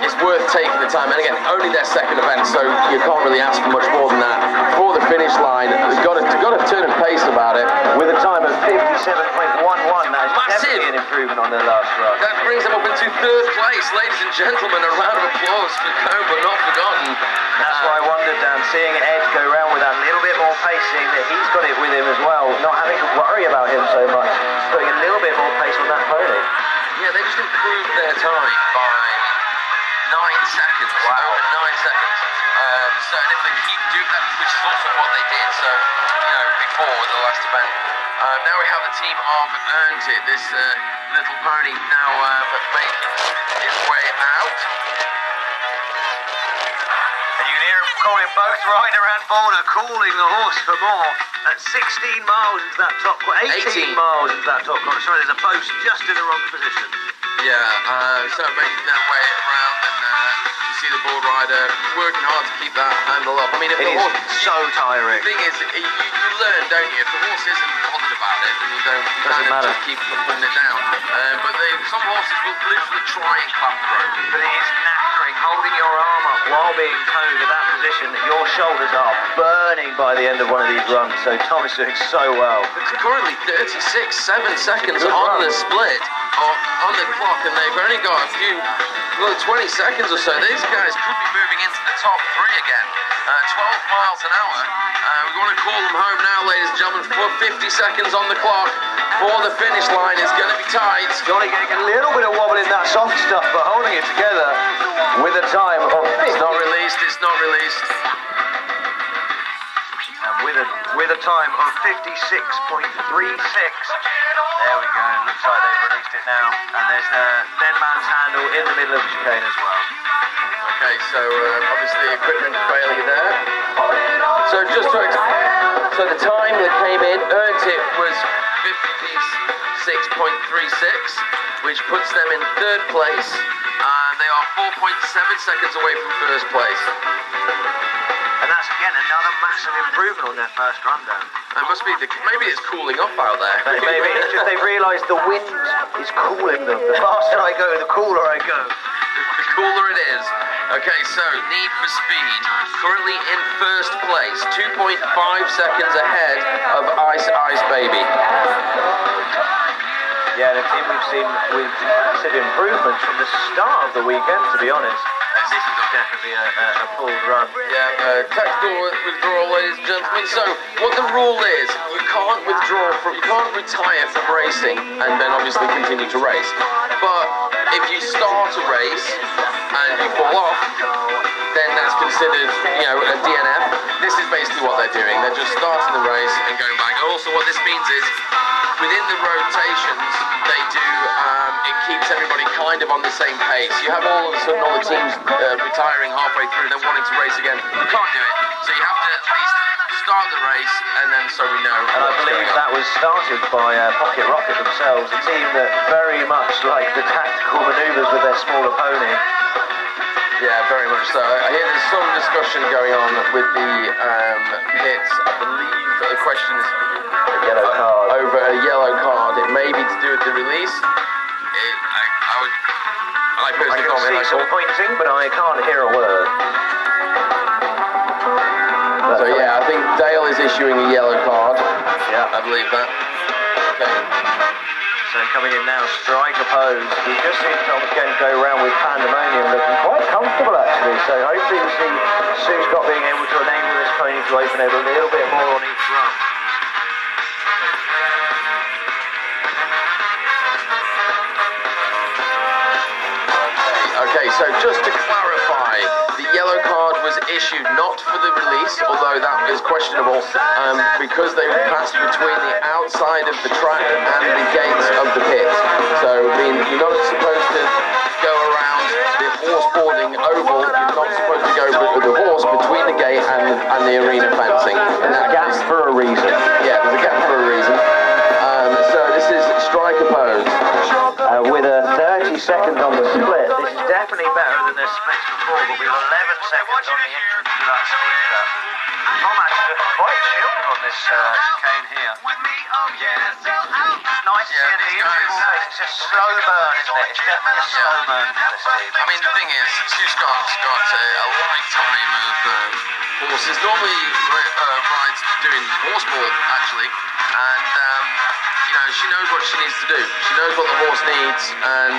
[SPEAKER 1] it's worth taking the time. And again, only their second event, so you can't really ask for much more than that. For the finish line, they've got to turn and pace about it.
[SPEAKER 4] With a time of 57.11, that is
[SPEAKER 1] Massive.
[SPEAKER 4] definitely an improvement on their last run.
[SPEAKER 1] That brings them up into third place, ladies and gentlemen. A round of applause for Cone but not forgotten.
[SPEAKER 4] That's why I wondered, Dan, seeing Ed go round with that little bit more pace, seeing that he's got it with him as well, not having to worry about him so much, putting a little bit more pace on that pony.
[SPEAKER 1] Yeah, they just improved their time by 9 seconds. Wow. Over 9 seconds. So, and if they keep doing that, which is also what they did, so, before the last event. Now we have the team of Earned It, this little pony now making its way out.
[SPEAKER 4] And you can hear him calling both rider and boulder, calling the horse for more at 16 miles into that top corner, 18 miles into that top corner. Sorry, there's a post just in the wrong position.
[SPEAKER 1] Yeah, so making their way around, and you see the board rider working hard to keep that handle up. I mean, if
[SPEAKER 4] It
[SPEAKER 1] the
[SPEAKER 4] is
[SPEAKER 1] horse,
[SPEAKER 4] so tiring.
[SPEAKER 1] the thing is, you learn, don't you? If the horse isn't bothered about it, then you
[SPEAKER 4] Doesn't matter.
[SPEAKER 1] just keep putting it down. But some horses will literally try and clap the rope.
[SPEAKER 4] But it is knackering, holding your arm up while being towed at that position. Your shoulders are burning by the end of one of these runs. So Tom is doing so well.
[SPEAKER 1] It's currently 7 seconds
[SPEAKER 4] Good
[SPEAKER 1] on
[SPEAKER 4] run.
[SPEAKER 1] the split, or on the clock, and they've only got a few, 20 seconds or so. These guys could be moving into the top three again. 12 miles an hour. We want to call them home now, ladies and gentlemen. 50 seconds on the clock for the finish line. It's going to be tight.
[SPEAKER 4] Johnny getting a little bit of wobble in that soft stuff, but holding it together with a time of 50.
[SPEAKER 1] It's not released.
[SPEAKER 4] with a time of 56.36. There we go. Looks like they've released it now, and there's the dead man's handle in the middle of the chicane as well.
[SPEAKER 1] Okay, so obviously equipment failure there. So just to so the time that came in, earned it was 56.36, which puts them in third place, and they are 4.7 seconds away from first place.
[SPEAKER 4] And that's again another massive improvement on their first rundown.
[SPEAKER 1] It must be maybe it's cooling off out there.
[SPEAKER 4] Maybe it's just they've realised the wind is cooling them. The faster I go, the cooler I go.
[SPEAKER 1] The cooler it is. Okay, so Need for Speed, currently in first place, 2.5 seconds ahead of Ice Ice Baby.
[SPEAKER 4] Yeah, the team we've seen with massive improvements from the start of the weekend, to be honest. This is definitely a full run.
[SPEAKER 1] Yeah, tactical withdrawal, ladies and gentlemen. So, what the rule is, you can't retire from racing and then obviously continue to race. But if you start a race and you fall off, then that's considered, a DNF. This is basically what they're doing. They're just starting the race and going back. And also, what this means is, within the rotations, they do, it keeps everybody kind of on the same pace. You have all of a sudden all the teams retiring halfway through and then wanting to race again. You can't do it. So you have to at least start the race, and then so we know.
[SPEAKER 4] And I believe that was started by Pocket Rocket themselves, a team that very much like the tactical manoeuvres with their smaller pony.
[SPEAKER 1] Yeah, very much so. I hear there's some discussion going on with the pits. I believe the question is
[SPEAKER 4] Yellow card.
[SPEAKER 1] over a yellow card. It may be to do with the release. I personally
[SPEAKER 4] can see some pointing, but I can't hear a word.
[SPEAKER 1] So yeah, I think Dale is issuing a yellow card.
[SPEAKER 4] Yeah,
[SPEAKER 1] I believe that. Okay.
[SPEAKER 4] So coming in now, striker pose. We've just seen Tom Kent go around with Pandemonium, looking quite comfortable actually. So hopefully we see Sue Scott being able to enable this pony to open it a little bit more on each run.
[SPEAKER 1] Okay, so just to clarify, the yellow card was issued not for the release, although that is questionable, because they passed between the outside of the track and the gates of the pit. So, you're not supposed to go around the horseboarding oval, you're not supposed to go with the horse between the gate and the arena fencing. And that
[SPEAKER 4] gap for a reason.
[SPEAKER 1] Yeah, there's a gap for a reason. So this is striker pose.
[SPEAKER 4] With a 30 seconds on the split, this is definitely better than their splits before, but we have 11 seconds on the entrance to that speed trap. Tom actually looking quite chilled on this chicane here. It's nice to see the interval pace. It's a slow burn, isn't it? It's definitely a slow burn for this team.
[SPEAKER 1] I mean, the thing is, Sue Scott's got a lifetime of horses. Normally rides doing horseball, actually, and she knows what she needs to do. She knows what the horse needs, and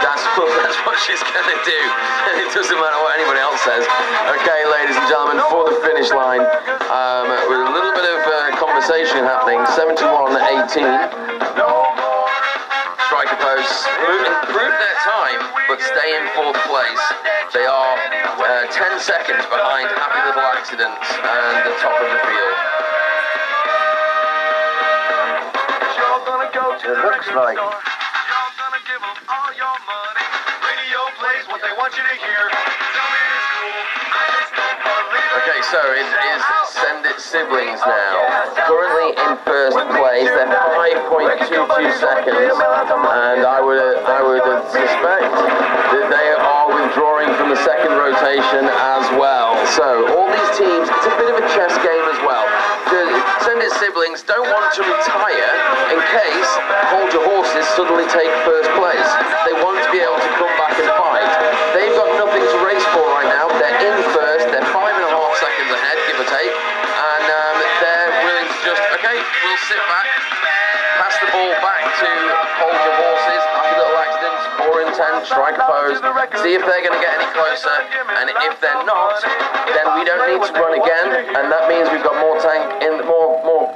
[SPEAKER 1] that's what she's going to do. It doesn't matter what anybody else says. Okay, ladies and gentlemen, for the finish line, with a little bit of conversation happening, 71-18. Striker posts improve their time, but stay in fourth place. They are 10 seconds behind Happy Little Accidents and the top of the field.
[SPEAKER 4] It looks like
[SPEAKER 1] okay, so it is Send It Siblings now. Currently in first place, they're 5.22 seconds, and I would suspect that they are withdrawing from the second rotation as well. So all these teams, it's a bit of a chess game as well. The Send It Siblings don't want to retire in case Hold Your Horses suddenly take first place. They want to be able to come back and fight. They've got nothing to race for right now. They're in first. They're 5.5 seconds ahead, give or take. And they're willing to just, okay, we'll sit back, pass the ball back to Hold Your Horses, Happy Little Accidents, 4 and 10, striker pose, see if they're going to get any closer. And if they're not, then we don't need to run again. And that means we've got more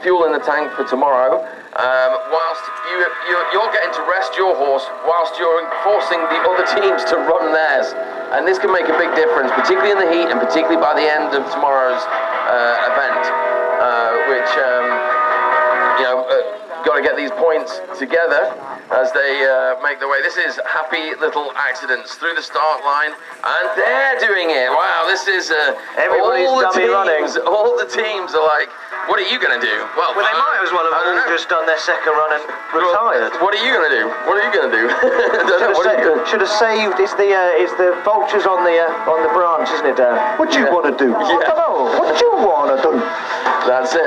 [SPEAKER 1] fuel in the tank for tomorrow. Whilst you're getting to rest your horse whilst you're forcing the other teams to run theirs, and this can make a big difference, particularly in the heat and particularly by the end of tomorrow's event, which got to get these points together as they make their way. This is happy little accidents through the start line, and they're doing it. Wow, this is
[SPEAKER 4] Everybody's dummy running.
[SPEAKER 1] All the teams are like, what are you going to do?
[SPEAKER 4] Well, they might as well have all just done their second run and retired.
[SPEAKER 1] What are you going to do? What are you going to do?
[SPEAKER 4] Should have saved. It's the vultures on the branch, isn't it, Dan? What do you want to do?
[SPEAKER 1] Yeah.
[SPEAKER 4] I don't know. What do you want to do?
[SPEAKER 1] That's it.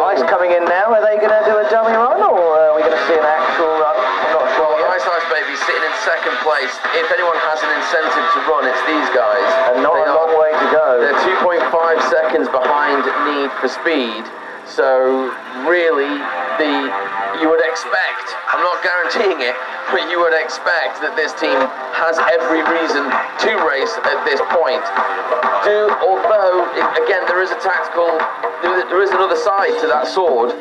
[SPEAKER 4] Ice coming in now. Are they going to do a dummy run, or are we going to see an actual run? I'm not sure.
[SPEAKER 1] Well, Ice Baby sitting in second place. If anyone has an incentive to run, it's these guys.
[SPEAKER 4] And not a long way to go.
[SPEAKER 1] They're 2.5 seconds behind Need for Speed. So really, you would expect, I'm not guaranteeing it, but you would expect that this team has every reason to race at this point. Although, again, there is there is another side to that sword.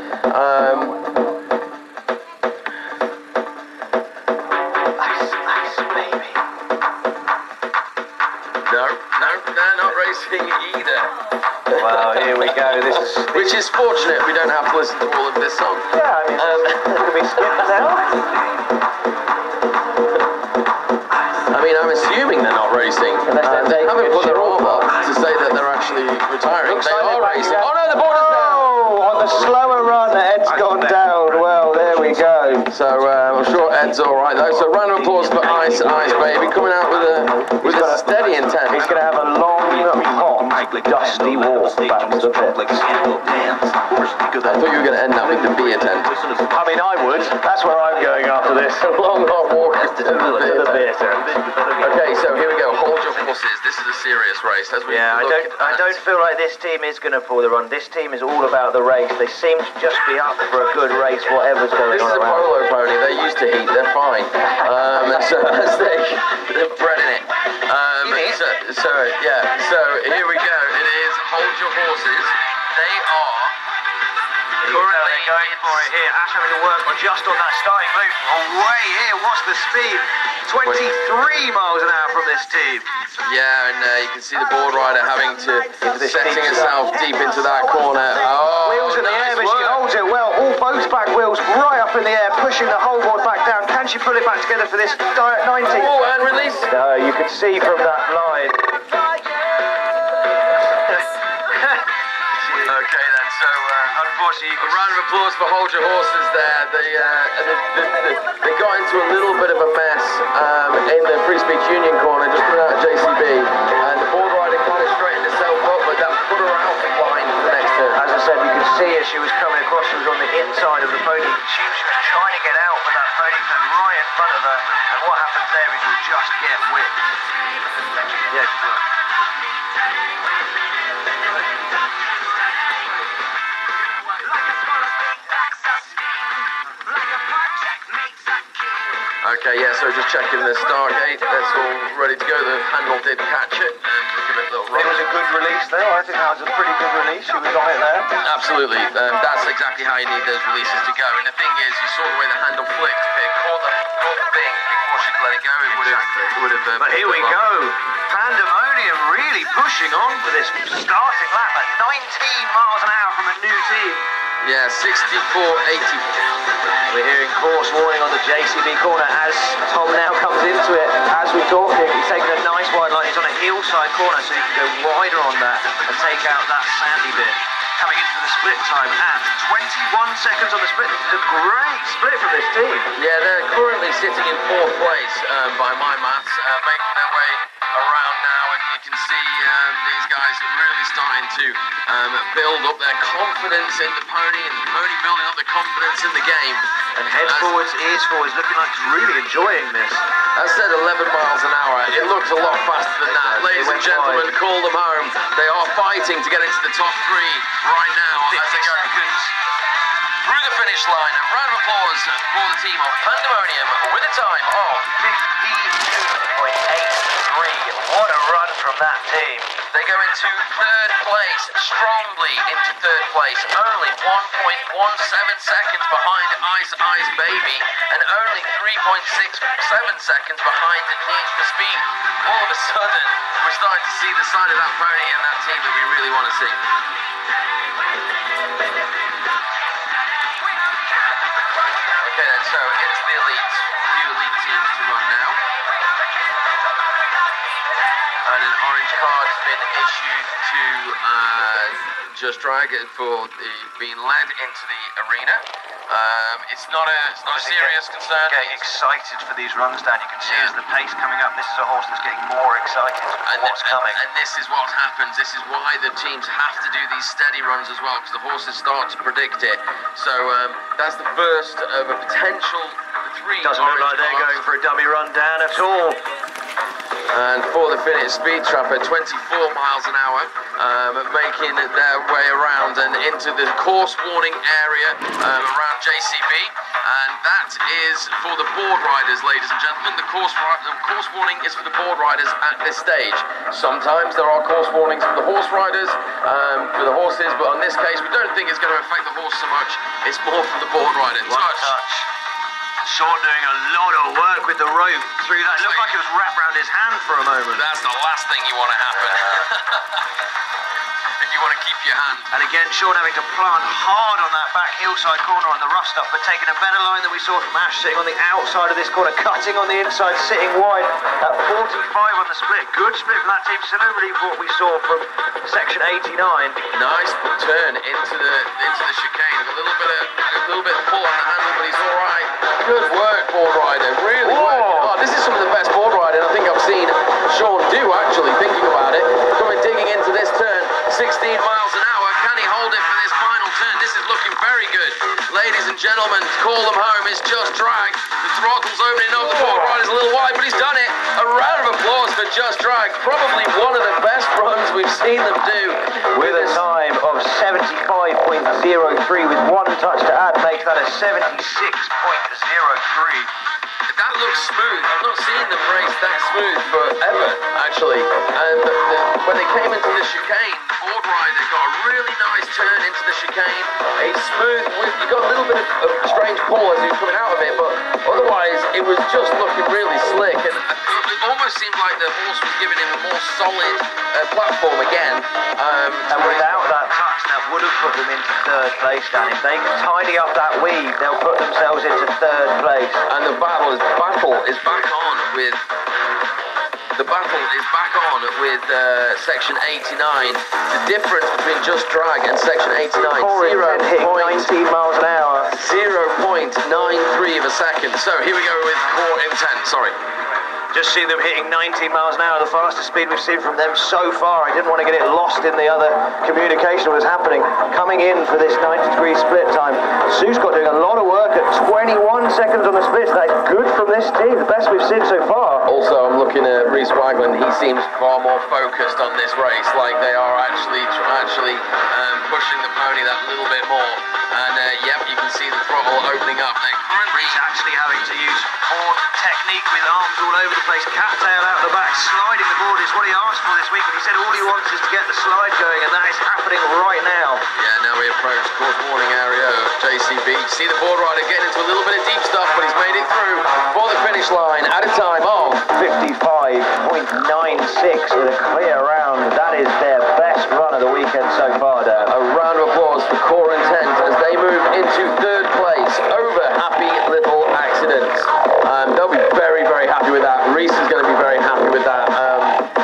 [SPEAKER 4] Ice baby.
[SPEAKER 1] No, they're not racing either.
[SPEAKER 4] Well, here we go.
[SPEAKER 1] Which is fortunate, we don't have to listen to all of this song.
[SPEAKER 4] Yeah, I mean, can we skip now?
[SPEAKER 1] I mean, I'm assuming they're not racing. They haven't put their arm up to say that they're actually retiring. They are racing. Oh no, the border's down!
[SPEAKER 4] Oh, on the slower run, Ed's gone down. Well, there we go.
[SPEAKER 1] So I'm sure Ed's all right though. So round of applause for Ice Baby coming out with a steady intent.
[SPEAKER 4] He's going to have a long, hot, dusty walk back to the pits.
[SPEAKER 1] I thought you were going to end up with the beer tent.
[SPEAKER 4] I mean, I would. That's where I'm going after this.
[SPEAKER 1] A long hot walk to the
[SPEAKER 4] beer tent.
[SPEAKER 1] Okay, so here we go. Hold your horses. This is a serious race.
[SPEAKER 4] I don't feel like this team is going to pull the run. This team is all about the race. They seem to just be up for a good race, whatever's going on.
[SPEAKER 1] This is a polo pony. They're used to heat. They're fine. So they're bred in it. So here we go. It is hold your horses. They are currently
[SPEAKER 4] going for it here. Ash having to work just on that starting loop. Away here. What's the speed? 23 miles an hour from this team.
[SPEAKER 1] Yeah, and you can see the board rider having to setting herself deep into that corner. Oh,
[SPEAKER 4] wheels in the air, but she holds it well. All both back wheels right up in the air, pushing the whole board back down. Can she pull it back together for this 90?
[SPEAKER 1] Oh, and release.
[SPEAKER 4] You can see from that line.
[SPEAKER 1] Okay then, so unfortunately, a round of applause for Hold Your Horses there. They got into a little bit of a mess in the Free Speech Union corner, just put out JCB, and the board rider kind of straightened herself up, but that put her out of line for the next turn.
[SPEAKER 4] As I said, you could see as she was coming across, she was on the inside of the pony. She was trying to get out, but that pony came right in front of her, and what happens there is you just get whipped. Yes.
[SPEAKER 1] Okay, yeah, so just checking the start gate. That's all ready to go. The handle did catch it. Give it a little run.
[SPEAKER 4] It was a good release there. I think that was a pretty good release. She was on it there.
[SPEAKER 1] Absolutely. That's exactly how you need those releases to go. And the thing is, you saw the way the handle flicked. If it caught the thing before she let it go, it would have.
[SPEAKER 4] But here we go. Pandemonium really pushing on for this starting lap at 19 miles an hour from a new team.
[SPEAKER 1] Yeah, 64.80.
[SPEAKER 4] We're hearing course warning on the JCB corner as Tom now comes into it. As we're talking, he's taking a nice wide line. He's on a hillside corner, so he can go wider on that and take out that sandy bit. Coming into the split time at 21 seconds on the split. This is a great split from this team.
[SPEAKER 1] Yeah, they're currently sitting in 4th place by my maths, making their way around now, and you can see these guys really starting to build up their confidence in the pony, and the pony building up the confidence in the game.
[SPEAKER 4] And head forwards, ears forwards, looking like he's really enjoying this.
[SPEAKER 1] I said 11 miles an hour. It looks a lot faster than that. Ladies and gentlemen, call them home. They are fighting to get into the top 3 right now as they go through the finish line. A round of applause for the team of Pandemonium with a time of
[SPEAKER 4] 52.8. What a run from that team.
[SPEAKER 1] They go into third place, strongly into third place, only 1.17 seconds behind Ice Ice Baby, and only 3.67 seconds behind Need for Speed. All of a sudden, we're starting to see the side of that pony and that team that we really want to see. Okay then, so it's the elite, few elite teams to run now. And an orange card has been issued to Just Drag for being led into the arena. It's not a serious concern.
[SPEAKER 4] Getting excited for these runs, Dan. You can see as the pace coming up, this is a horse that's getting more excited for what's coming.
[SPEAKER 1] And this is what happens. This is why the teams have to do these steady runs as well, because the horses start to predict it. So that's the first of a potential 3.
[SPEAKER 4] Doesn't look like they're going for a dummy run, Dan, at all.
[SPEAKER 1] And for the finish, Speed Trapper, 24 miles an hour, making their way around and into the course warning area around JCB. And that is for the board riders, ladies and gentlemen. The course warning is for the board riders at this stage. Sometimes there are course warnings for the horse riders, for the horses, but in this case, we don't think it's going to affect the horse so much. It's more for the board riders.
[SPEAKER 4] Touch. Sean doing a lot of work with the rope through that. It looked like it was wrapped around his hand for a moment.
[SPEAKER 1] That's the last thing you want to happen. If you want to keep your hand.
[SPEAKER 4] And again, Sean having to plant hard on that back hillside corner on the rough stuff, but taking a better line than we saw from Ash, sitting on the outside of this corner, cutting on the inside, sitting wide. At 45 on the split. Good split from that team, similarly to what we saw from section 89.
[SPEAKER 1] Nice turn into the chicane. A little bit of pull on the handle, but he's all right. Good work, board rider. Really working hard. This is some of the best board riding I think I've seen Sean do, actually, thinking about it. Digging into this turn, 16 miles an hour. Can he hold it for this final turn? This is looking very good. Ladies and gentlemen, call them home. It's Just Drag. The throttle's opening up. The board rider's a little wide, but he's done it. A round of applause for Just Drag. Probably one of the best runs we've seen them do.
[SPEAKER 4] With a time of 75.03 with one touch to add, makes that a 76.03.
[SPEAKER 1] That looks smooth. I've not seen them race that smooth forever, actually. And when they came into the chicane, the board rider got a really nice turn into the chicane. A smooth, you got a little bit of strange pull as he was coming out of it, but otherwise it was just looking really slick. And it almost seemed like the horse was giving him a more solid platform again.
[SPEAKER 4] And without that touch, that would have put them into third place, Dan. If they can tidy up that weave, they'll put themselves into third place.
[SPEAKER 1] And the battle is back on with section 89. The difference between Just Drag and section 89,
[SPEAKER 4] hitting 19 miles an hour.
[SPEAKER 1] 0.93 of a second. So here we go with Core Intent. Sorry.
[SPEAKER 4] Just see them hitting 19 miles an hour, the fastest speed we've seen from them so far. I didn't want to get it lost in the other communication that was happening. Coming in for this 90-degree split time. Suscott doing a lot of work at 21 seconds on the splits. That is good from this team, the best we've seen so far.
[SPEAKER 1] Also, I'm looking at Reese Wagland. He seems far more focused on this race, like they are actually pushing the pony that little bit more. And yep, you can see the throttle opening up.
[SPEAKER 4] Reese actually having to use board technique with arms all over the place, cattail out the back, sliding the board is what he asked for this week, and he said all he wants is to get the slide going, and that is happening right now.
[SPEAKER 1] Yeah, now we approach course warning area of JCB. See the board rider getting into a little bit of deep stuff, but he's made it through for the finish line at a time of
[SPEAKER 4] 55.96 with a clear round. That is their best run of the weekend so far, Dan.
[SPEAKER 1] A round of applause for Core Intent as they move into third place over Happy Little Accidents. They'll be very, very happy with that. Reese is going to be very happy with that.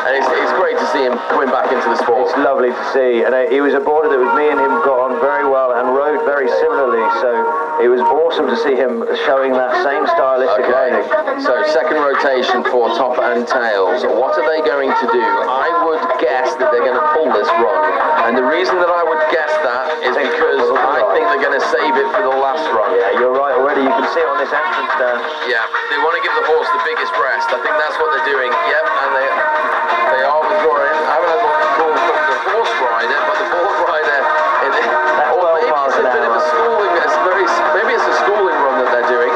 [SPEAKER 1] And it's great to see him coming back into the sport.
[SPEAKER 4] It's lovely to see. And he was a boarder that me and him got on very well and rode very similarly. So it was awesome to see him showing that same stylistic riding.
[SPEAKER 1] So second rotation for Top and Tails. What are they going to do? I would guess that they're going to pull this run. And the reason that I would guess that is because I think they're going to save it for the last run.
[SPEAKER 4] Yeah, you're right already. You can see on this entrance there.
[SPEAKER 1] Yeah, they want to give the horse the biggest rest. I think that's what they're doing. Yep, and they are withdrawing. I haven't had one call from the horse rider, but the board rider. Or maybe it's a bit of a schooling. Maybe it's a schooling run that they're doing.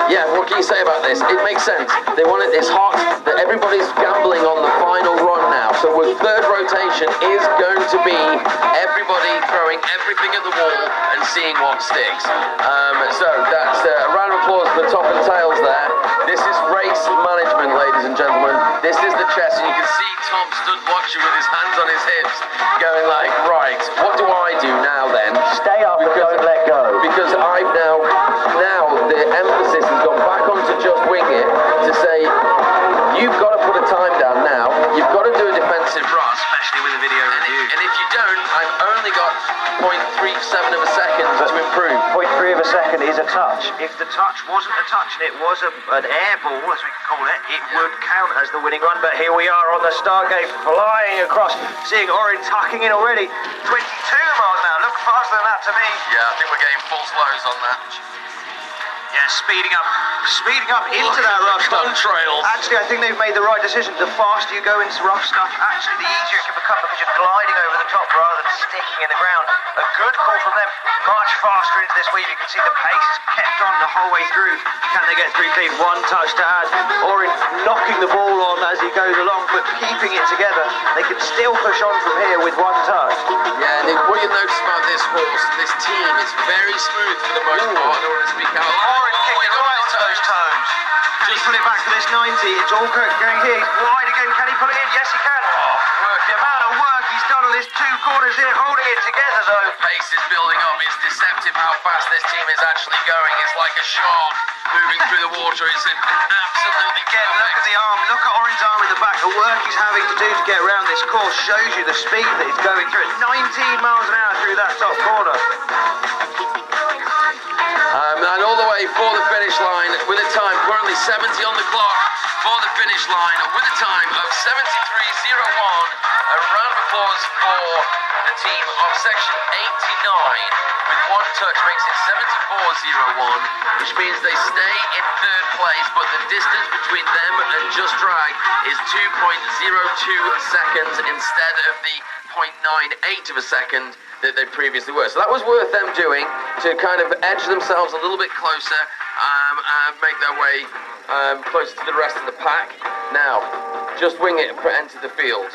[SPEAKER 1] Yeah, what can you say about this? They want it. It's hot. That everybody's gambling on the final run now. So with third rotation is going to be everybody throwing everything at the wall and seeing what sticks. So that's a round of applause for the top and tails there. This is race management, ladies and gentlemen. This is the chess, and you can see Tom stood watching with his hands on his hips, going like, right, what do I do now then?
[SPEAKER 4] Stay up and don't let go.
[SPEAKER 1] Because I've now the emphasis has gone back onto just wing it to say, you've got to put a time down now. You've got to do a defensive run,
[SPEAKER 4] Especially with a video review.
[SPEAKER 1] and if you don't, I've only got 0.37 of a second to improve.
[SPEAKER 4] 0.3 of a second is a touch. If the touch wasn't a touch and it was an air ball, as we could call it, it would count as the winning run. But here we are on the start gate, flying across, seeing Orin tucking in already. 22 miles an hour, look faster than that to me.
[SPEAKER 1] Yeah, I think we're getting full slows on that.
[SPEAKER 4] Yeah, speeding up into that rough stuff.
[SPEAKER 1] Contrails.
[SPEAKER 4] Actually, I think they've made the right decision. The faster you go into rough stuff, actually the easier it can become because you're gliding over the top rather than sticking in the ground. A good call from them. Much faster into this weave. You can see the pace is kept on the whole way through. Can they get through clean? One touch to add. Orin knocking the ball on as he goes along, but keeping it together. They can still push on from here with one touch.
[SPEAKER 1] Yeah, and what you notice about this horse, this team is very smooth for the most part. I don't want to speak out loud.
[SPEAKER 4] Orin kicking right onto those toes. Can he pull it back to this 90? It's all going here. He's wide again. Can he pull it in? Yes, he can. The amount of work he's done on these two corners here, holding it together though.
[SPEAKER 1] Pace is building up. It's deceptive how fast this team is actually going. It's like a shark moving through the water. It's absolutely
[SPEAKER 4] Again, look at the arm. Look at Orin's arm in the back. The work he's having to do to get around this course shows you the speed that he's going through. At 19 miles an hour through that top corner.
[SPEAKER 1] And all the way for the finish line with a time currently 70 on the clock for the finish line with a time of 73.01. A round of applause for the team of section 89 with one touch makes it 74.01, which means they stay in third place, but the distance between them and Just Drag is 2.02 seconds instead of the 0.98 of a second that they previously were. So that was worth them doing to kind of edge themselves a little bit closer and make their way closer to the rest of the pack. Now, Just Wing It enter the field.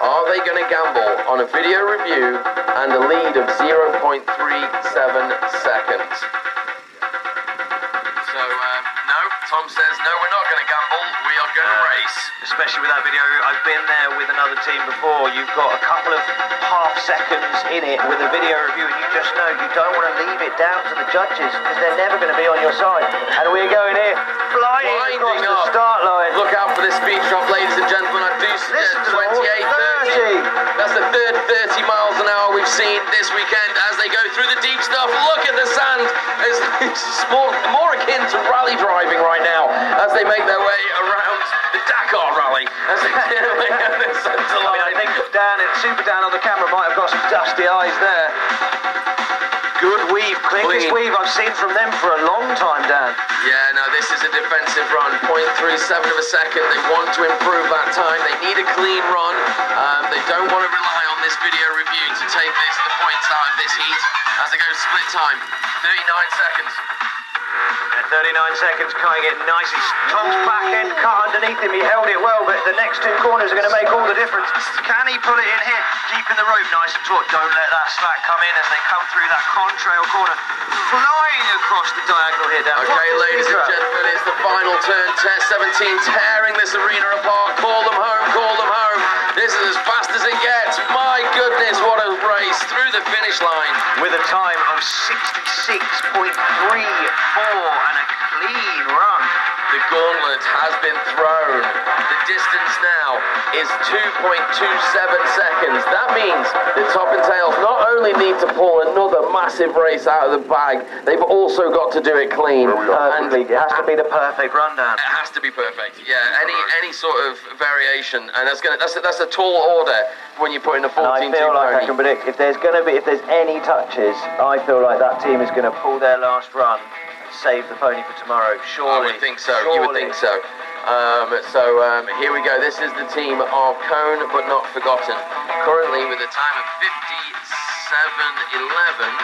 [SPEAKER 1] Are they going to gamble on a video review and a lead of 0.37 seconds? So, no, Tom says, no, we're not going to gamble, we are going to race.
[SPEAKER 4] Especially with that video, I've been there with another team before. You've got a couple of half seconds in it with a video review, and you just know you don't want to leave it down to the judges because they're never going to be on your side. And we're going here, flying across the start line.
[SPEAKER 1] Look out for this speed drop, ladies and gentlemen. I do suggest 28, 30. That's the third 30 miles an hour we've seen this weekend as they go through the deep stuff. Look at the sand. It's more akin to rally driving right now as they make their way around the Dakar rally. As they make their way down the centre line.
[SPEAKER 4] I think Super Dan on the camera might have got some dusty eyes there. Good weave, cleanest weave I've seen from them for a long time, Dan.
[SPEAKER 1] Yeah, no, this is a defensive run. 0.37 of a second. They want to improve that time. They need a clean run. They don't want to rely on this video review to take the points out of this heat as they go split time. 39 seconds.
[SPEAKER 4] Yeah, 39 seconds, cutting it nicely. Tom's back end cut underneath him. He held it well, but the next two corners are going to make all the difference. Can he pull it in here? Keeping the rope nice and taut. Don't let that slack come in as they come through that contrail corner. Flying across the diagonal here, Dan.
[SPEAKER 1] Okay, ladies and gentlemen, it's the final turn. Test 17 tearing this arena apart. Call them home, call them home. This is as fast as it gets. My goodness, what a race through the finish line.
[SPEAKER 4] With a time of 66.34 and a clean run.
[SPEAKER 1] The gauntlet has been thrown. The distance now is 2.27 seconds. That means the Top and Tails not only need to pull another massive race out of the bag, they've also got to do it clean.
[SPEAKER 4] Perfectly. It has to be the perfect rundown.
[SPEAKER 1] It has to be perfect. Yeah, any sort of variation, and that's a tall order when you put in a 14-2
[SPEAKER 4] I feel like I can predict if there's any touches, I feel like that team is going to pull their last run. Save the pony for tomorrow, surely.
[SPEAKER 1] I would think so. Surely. You would think so. Here we go. This is the team of Cone but Not Forgotten. Currently with a time of 57.11.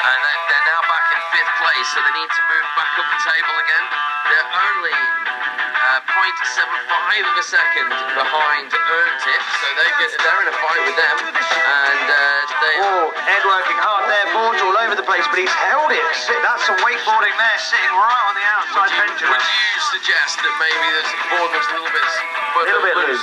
[SPEAKER 1] And they're now back in 5th place so they need to move back up the table again. They're only 0.75 of a second behind Erntif, so they're in a fight with them, and they...
[SPEAKER 4] Oh, Ed working hard there, boards all over the place, but he's held it. That's some wakeboarding there, sitting right on the outside pendulum.
[SPEAKER 1] Would you suggest that maybe the board looks a little bit
[SPEAKER 4] loose?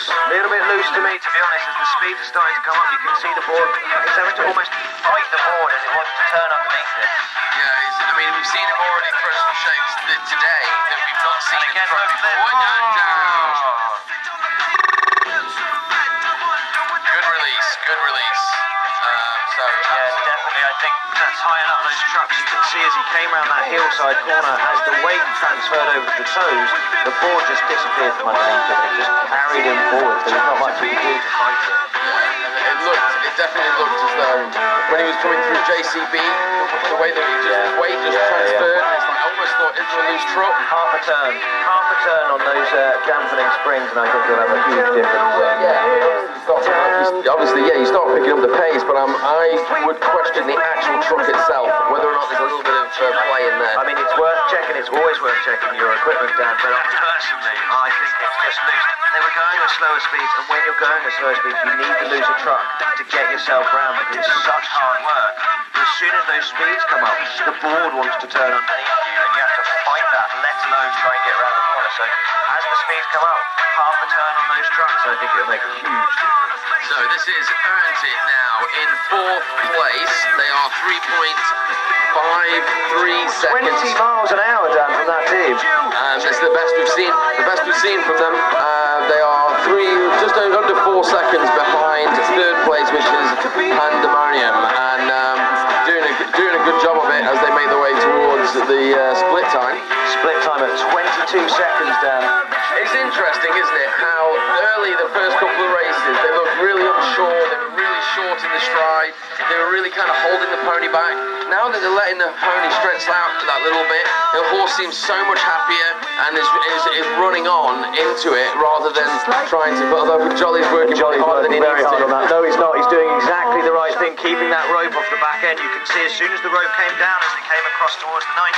[SPEAKER 4] A little bit loose to me, to be honest. As the speed is starting to come up, you can see the board. It's having to almost fight the board as it wants to turn underneath it.
[SPEAKER 1] Yeah, I mean, we've seen him already throw some shapes today that we've not seen him throw before. Good release.
[SPEAKER 4] Yeah, definitely. I think that's high enough those trucks. You can see as he came around that hillside corner, as the weight transferred over to the toes, the board just disappeared from underneath him. It just carried him forward. There was not much he could do to fight it.
[SPEAKER 1] It definitely looked as though when he was coming through JCB, the way that weight just transferred, and it's like I almost thought it was a loose truck.
[SPEAKER 4] Half a turn on those dampening springs, and I think he'll have a huge difference.
[SPEAKER 1] Obviously, you start picking up the pace, but I would question the actual truck itself, whether or not there's a little bit of play in there.
[SPEAKER 4] I mean, it's worth checking. It's always worth checking your equipment, Dan. But personally, I think it's just loose. They were going at slower speeds, and when you're going at slower speeds, you need to lose a truck to get yourself round, because it's such hard work. But as soon as those speeds come up, the board wants to turn underneath you, and you have to fight that, let alone try and get around the corner. So as the speeds come up, half a turn on those trucks, I think it'll make a huge difference.
[SPEAKER 1] So this is Erntit now in 4th place. They are 3.53 seconds.
[SPEAKER 4] 20 miles an hour, Dan, from that team.
[SPEAKER 1] This is the best we've seen. The best we've seen from them. They are just under 4 seconds behind 3rd place, which is Pandemonium, and doing a good job of it as they make their way towards the split time.
[SPEAKER 4] Split time at 22 seconds, Dan.
[SPEAKER 1] It's interesting, isn't it, how early the first couple of races they looked really unsure, they were really short in the stride, they were really kind of holding the pony back. Now that they're letting the pony stretch out that little bit, the horse seems so much happier and is running on into it rather than trying to, although Jolly's working harder than he needs to.
[SPEAKER 4] On that. No, he's not. He's doing exactly the right thing, keeping that rope off the back end. You can see as soon as the rope came down, as they came across towards the 90,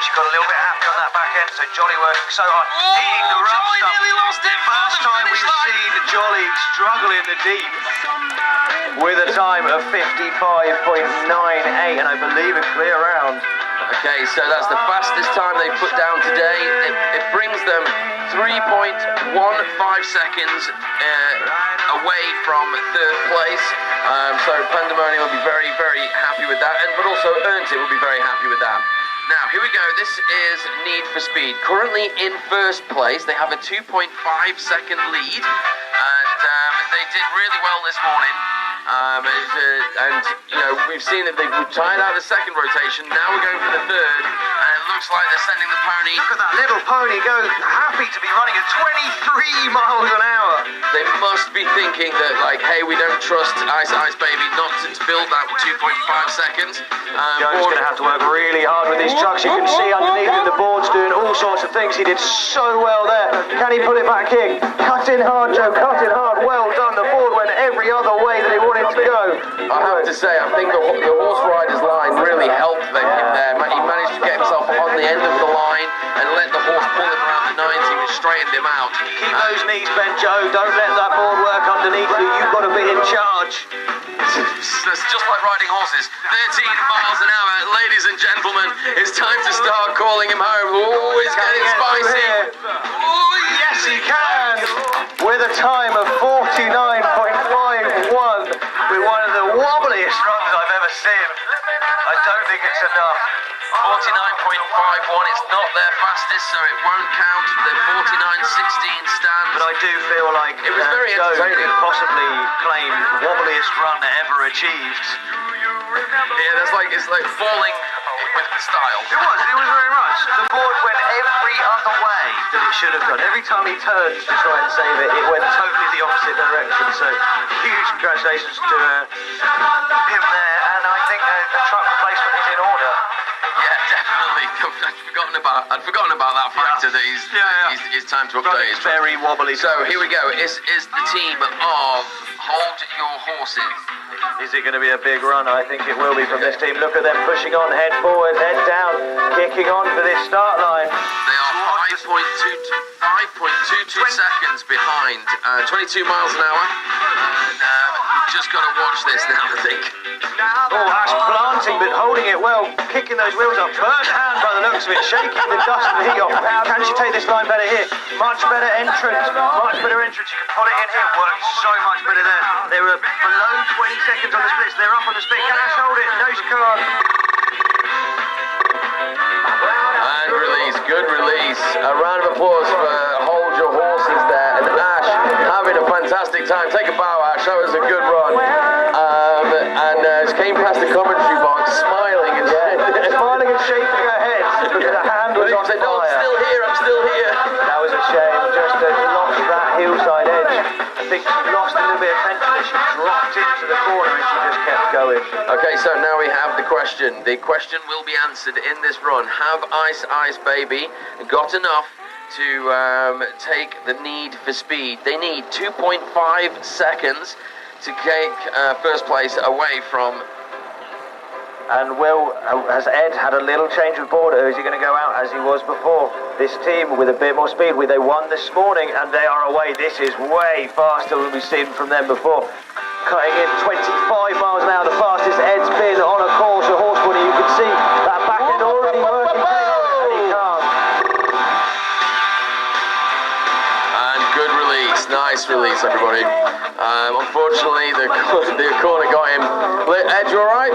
[SPEAKER 4] she got a little bit happy on that back end, so Jolly working so hard. Eating the rough
[SPEAKER 1] Jolly
[SPEAKER 4] stuff.
[SPEAKER 1] nearly lost it.
[SPEAKER 4] First time we've seen Jolly struggle in the deep with a time of 55.98, and I believe a clear round.
[SPEAKER 1] Okay, so that's the fastest time they put down today. It brings them 3.15 seconds away from 3rd place. So Pandemonium will be very, very happy with that, but also Erntit will be very happy with that. Now, here we go. This is Need for Speed. Currently in 1st place, they have a 2.5 second lead, and they did really well this morning. And we've seen that they've tied out the 2nd rotation. Now we're going for the 3rd, and it looks like they're sending the pony.
[SPEAKER 4] Look at that little pony go, happy to be running at 23 miles an hour.
[SPEAKER 1] They must be thinking that, like, hey, we don't trust Ice Baby not to build that 2.5 seconds.
[SPEAKER 4] Joe's going to have to work really hard with these trucks. You can see underneath him the board's doing all sorts of things. He did so well there. Can he put it back in? Cut in hard, Joe, cut in hard. Well done. The board went every other way that he wanted to go.
[SPEAKER 1] I have to say, I think the horse rider's line really helped him there. He managed to get himself on the end of the line and let the horse pull him around the 90, which straightened him out.
[SPEAKER 4] Keep those knees bent, Joe. Don't let that board work underneath you. You've got to be in charge.
[SPEAKER 1] It's just like riding horses. 13 miles an hour, ladies and gentlemen. It's time to start calling him home. Oh, it's getting spicy.
[SPEAKER 4] Oh, yes, he can. With a time of 49.51, with one of the wobbliest runs I've ever seen. I don't think it's enough.
[SPEAKER 1] 49.51, it's not their fastest, so it won't count. The 49.16 stands.
[SPEAKER 4] But I do feel like
[SPEAKER 1] it was very
[SPEAKER 4] Joe
[SPEAKER 1] entertaining.
[SPEAKER 4] could possibly claim wobbliest run ever achieved.
[SPEAKER 1] Yeah, it's like falling with style.
[SPEAKER 4] It was very much. The board went every other way that it should have gone. Every time he turned to try and save it, it went totally the opposite direction. So huge congratulations to him there, and I think the truck replacement is in order.
[SPEAKER 1] Yeah, Definitely. I'd forgotten about that factor that he's time to update.
[SPEAKER 4] It's very wobbly.
[SPEAKER 1] So here we go. Is the team of Hold Your Horses.
[SPEAKER 4] Is it going to be a big run? I think it will be from this team. Look at them pushing on, head forward, head down, kicking on for this start line.
[SPEAKER 1] They are 5.22 seconds behind, 22 miles an hour. And just got to watch this now, I think.
[SPEAKER 4] Oh, Ash planting, but holding it well, kicking those wheels up. Burnt hand by the looks of it, shaking the dust and the heat off. Can she take this line better here? Much better entrance. You can put it in here. Worked so much better there. They were below 20 seconds on the splits. They're up on the split. Can Ash hold it? No, she can't.
[SPEAKER 1] And release, good release. A round of applause for Hold Your Horses there. And Ash having a fantastic time. Take a bow, Ash. That was a good run. And came past the commentary box smiling and
[SPEAKER 4] Shaking her head because her hand was on
[SPEAKER 1] said,
[SPEAKER 4] fire.
[SPEAKER 1] "No, I'm still here.
[SPEAKER 4] That was a shame. Just lost that hillside edge. I think she lost a little bit of tension as she dropped into the corner and she just kept going.
[SPEAKER 1] Okay, so now we have the question. The question will be answered in this run. Have Ice Ice Baby got enough to take the need for speed? They need 2.5 seconds to take first place away from.
[SPEAKER 4] And has Ed had a little change of board, or is he going to go out as he was before? This team with a bit more speed, they won this morning and they are away. This is way faster than we've seen from them before. Cutting in 25 miles an hour, the fastest Ed's been on a course of Horseboarding. You can see that back end already working, and he can't.
[SPEAKER 1] And good release, nice release, everybody. Unfortunately, the corner got him. Ed, you alright?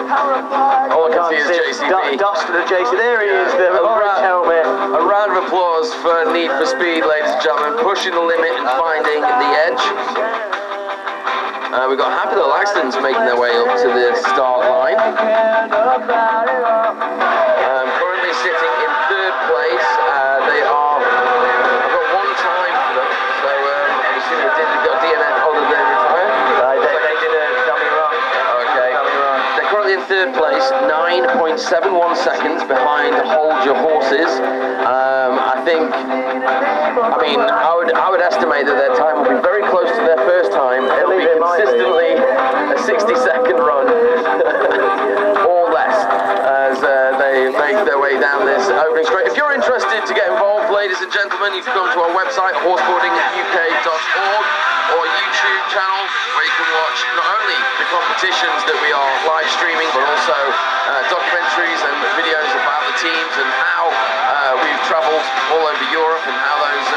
[SPEAKER 1] All I can see is JCB.
[SPEAKER 4] Dust of the JC. There he is, the orange helmet.
[SPEAKER 1] A round of applause for Need for Speed, ladies and gentlemen. Pushing the limit and finding the edge. We've got Happy Little Accidents making their way up to the start line. Currently sitting in third place. They are. I've got one time for them, so I'm assuming they did a DNF other than retire.
[SPEAKER 4] They did a dummy run.
[SPEAKER 1] Okay. They're currently in third place, 9.71 seconds behind Hold Your Horses. I would estimate that their time will be very close to their first time. It'll be consistently a 60-second run or less as they make their way down this opening straight. If you're interested to get involved, ladies and gentlemen, you can come to our website, horseboardinguk.org, or YouTube channel, where you can watch not only the competitions that we are live streaming, but also documentaries and videos about the teams and how we've travelled all over Europe and how those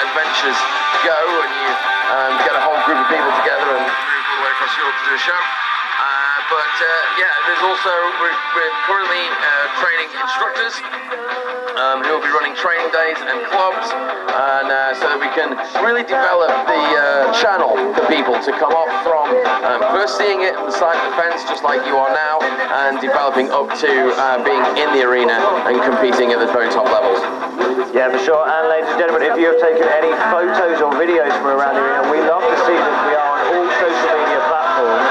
[SPEAKER 1] adventures go, and you get a whole group of people together and move all the way across Europe to do a show. There's also, we're currently training instructors who will be running training days and clubs, and so that we can really develop the channel for people to come up from first seeing it on the side of the fence, just like you are now, and developing up to being in the arena and competing at the very top levels.
[SPEAKER 4] Yeah, for sure. And ladies and gentlemen, if you have taken any photos or videos from around the arena, we love to see them. We are on all social media platforms.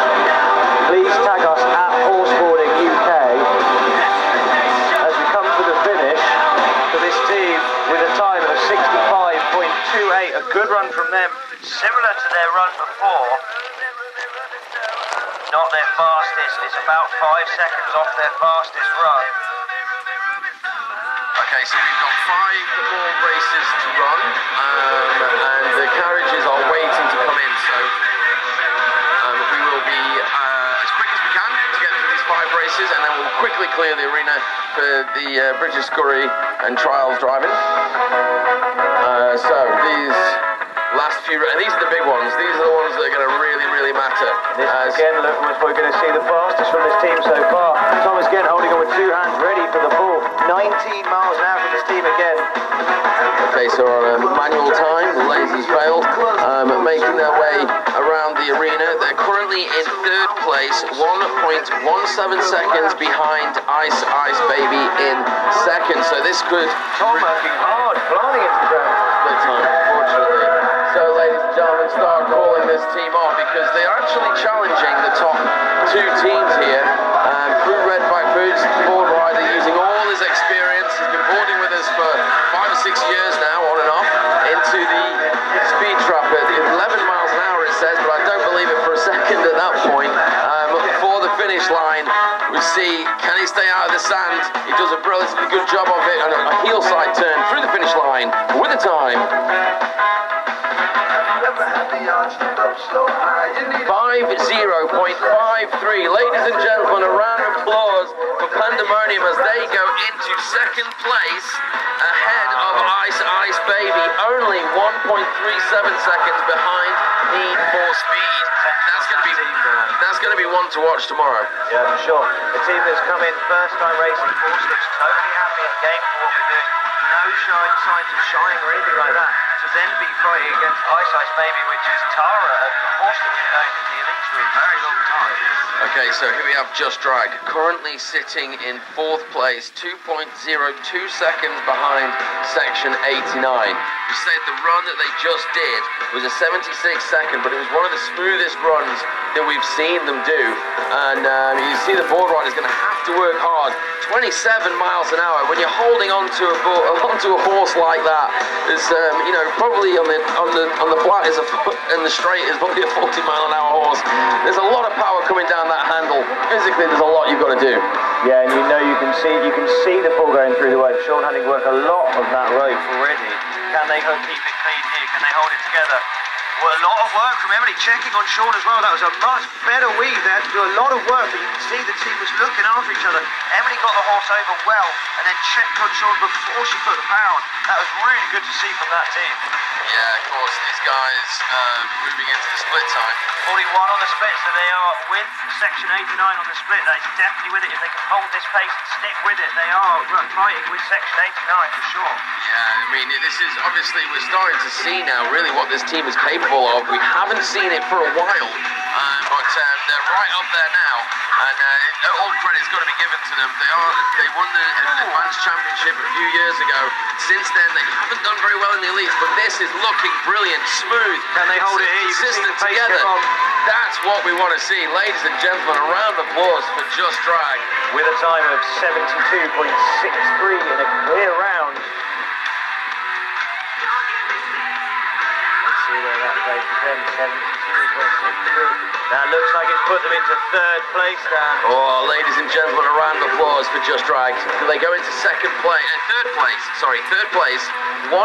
[SPEAKER 4] Please tag us at Horseboarding UK as we come to the finish for this team with a time of 65.28. A good run from them, similar to their run before. Not their fastest, it's about 5 seconds off their fastest run.
[SPEAKER 1] Okay, so we've got 5 more races to run, and the carriages are waiting to come in, so we will be as quick as we can to get through these 5 races, and then we'll quickly clear the arena for the British Scurry and Trials driving. So these last few, and these are the big ones, these are the ones that are going to really matter.
[SPEAKER 4] Again, look, we're going to see the fastest from this team so far. Thomas again holding on with 2 hands ready for the ball. 19 miles an hour from this team again.
[SPEAKER 1] Okay, so on a manual time, the lasers failed, making their way around the arena. They're currently in third place, 1.17 seconds behind Ice Ice Baby in second. So this could...
[SPEAKER 4] Tom working hard, flying into the ground.
[SPEAKER 1] Split time, unfortunately. So, ladies and gentlemen, start calling this team off because they are actually challenging the top 2 teams here. Through Redback Boots, Ford Rider using all his experience that point. For the finish line, we see, can he stay out of the sand? He does a relatively good job of it, and a heel side turn through the finish line with a time. 50.53. Ladies and gentlemen, a round of applause for Pandemonium as they go into second place ahead of Ice Ice Baby, only 1.37 seconds behind Need for Speed. That's going to be one to watch tomorrow.
[SPEAKER 4] Yeah, for sure. The team that's come in first time racing force looks totally happy and game for what we're doing. No signs of shying or anything like that. To then be fighting against Ice Ice Baby, which is Tara, a horse that we've known in the elites for a very long time.
[SPEAKER 1] Okay, so here we have Just Drag, currently sitting in 4th place, 2.02 seconds behind section 89. You said the run that they just did was a 76-second, but it was one of the smoothest runs that we've seen them do. And you see the board rider's going to have to work hard. 27 miles an hour when you're holding onto a horse like that. Is probably on the flat is and the straight is probably a 40-mile-an-hour horse. There's a lot of power coming down that handle. Physically, there's a lot you've got to do.
[SPEAKER 4] Yeah, and you can see the ball going through the rope. Sean having worked a lot of that rope already. Can they keep it clean here? Can they hold it together? Well, a lot of work from Emily checking on Sean as well. That was a much better weave. They had to do a lot of work, but you can see the team was looking after each other. Emily got the horse over well and then checked on Sean before she put the power on. That was really good to see from that team.
[SPEAKER 1] Yeah, of course, these guys moving into the split time.
[SPEAKER 4] 41 on the split, so they are with section 89 on the split. That is definitely with it. If they can hold this pace and stick with it, they are fighting with section 89 for sure.
[SPEAKER 1] Yeah, I mean, this is obviously, we're starting to see now really what this team is capable of. We haven't seen it for a while, but they're right up there now, and all credit's got to be given to them. They won the Advanced Championship a few years ago. Since then, they haven't done very well in the elites, but this is looking brilliant, smooth.
[SPEAKER 4] Can they hold it here? You can see the pace
[SPEAKER 1] together.
[SPEAKER 4] come on.
[SPEAKER 1] That's what we want to see, ladies and gentlemen. A round of applause for Just Drag.
[SPEAKER 4] With a time of 72.63 in a clear round. Let's see where that goes again, 72.63. That looks like it's put them into 3rd place, Dan.
[SPEAKER 1] Oh, ladies and gentlemen, a round of applause for Just Drag. They go into third place, 1.38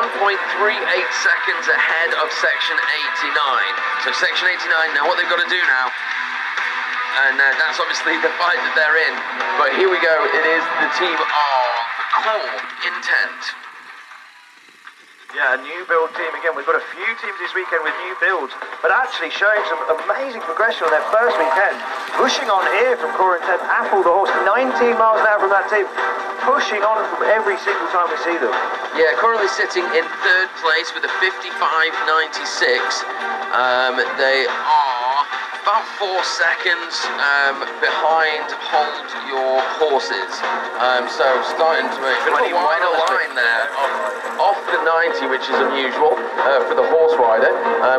[SPEAKER 1] seconds ahead of section 89. So section 89, now what they've got to do now, and that's obviously the fight that they're in, but here we go, it is the team of the core intent.
[SPEAKER 4] Yeah, a new build team again. We've got a few teams this weekend with new builds, but actually showing some amazing progression on their first weekend. Pushing on here from Core Intent, Apple the horse, 19 miles an hour from that team. Pushing on from every single time we see them.
[SPEAKER 1] Yeah, currently sitting in 3rd place with a 55.96. They are about 4 seconds behind Hold Your Horses. So starting to make a bit of a wider line there off the 90, which is unusual for the horse rider.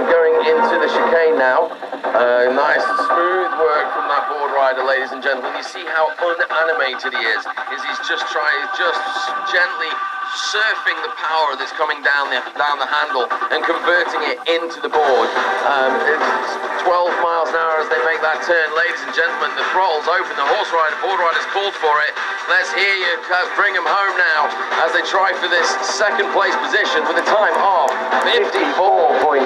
[SPEAKER 1] Going into the chicane now. Nice smooth work from that board rider, ladies and gentlemen. You see how unanimated he is. He's just gently surfing the power that's coming down the handle and converting it into the board. It's 12 miles an hour as they make that turn. Ladies and gentlemen, the throttle's open. The board rider's called for it. Let's hear you bring them home now as they try for this 2nd place position with a time of
[SPEAKER 4] 54.78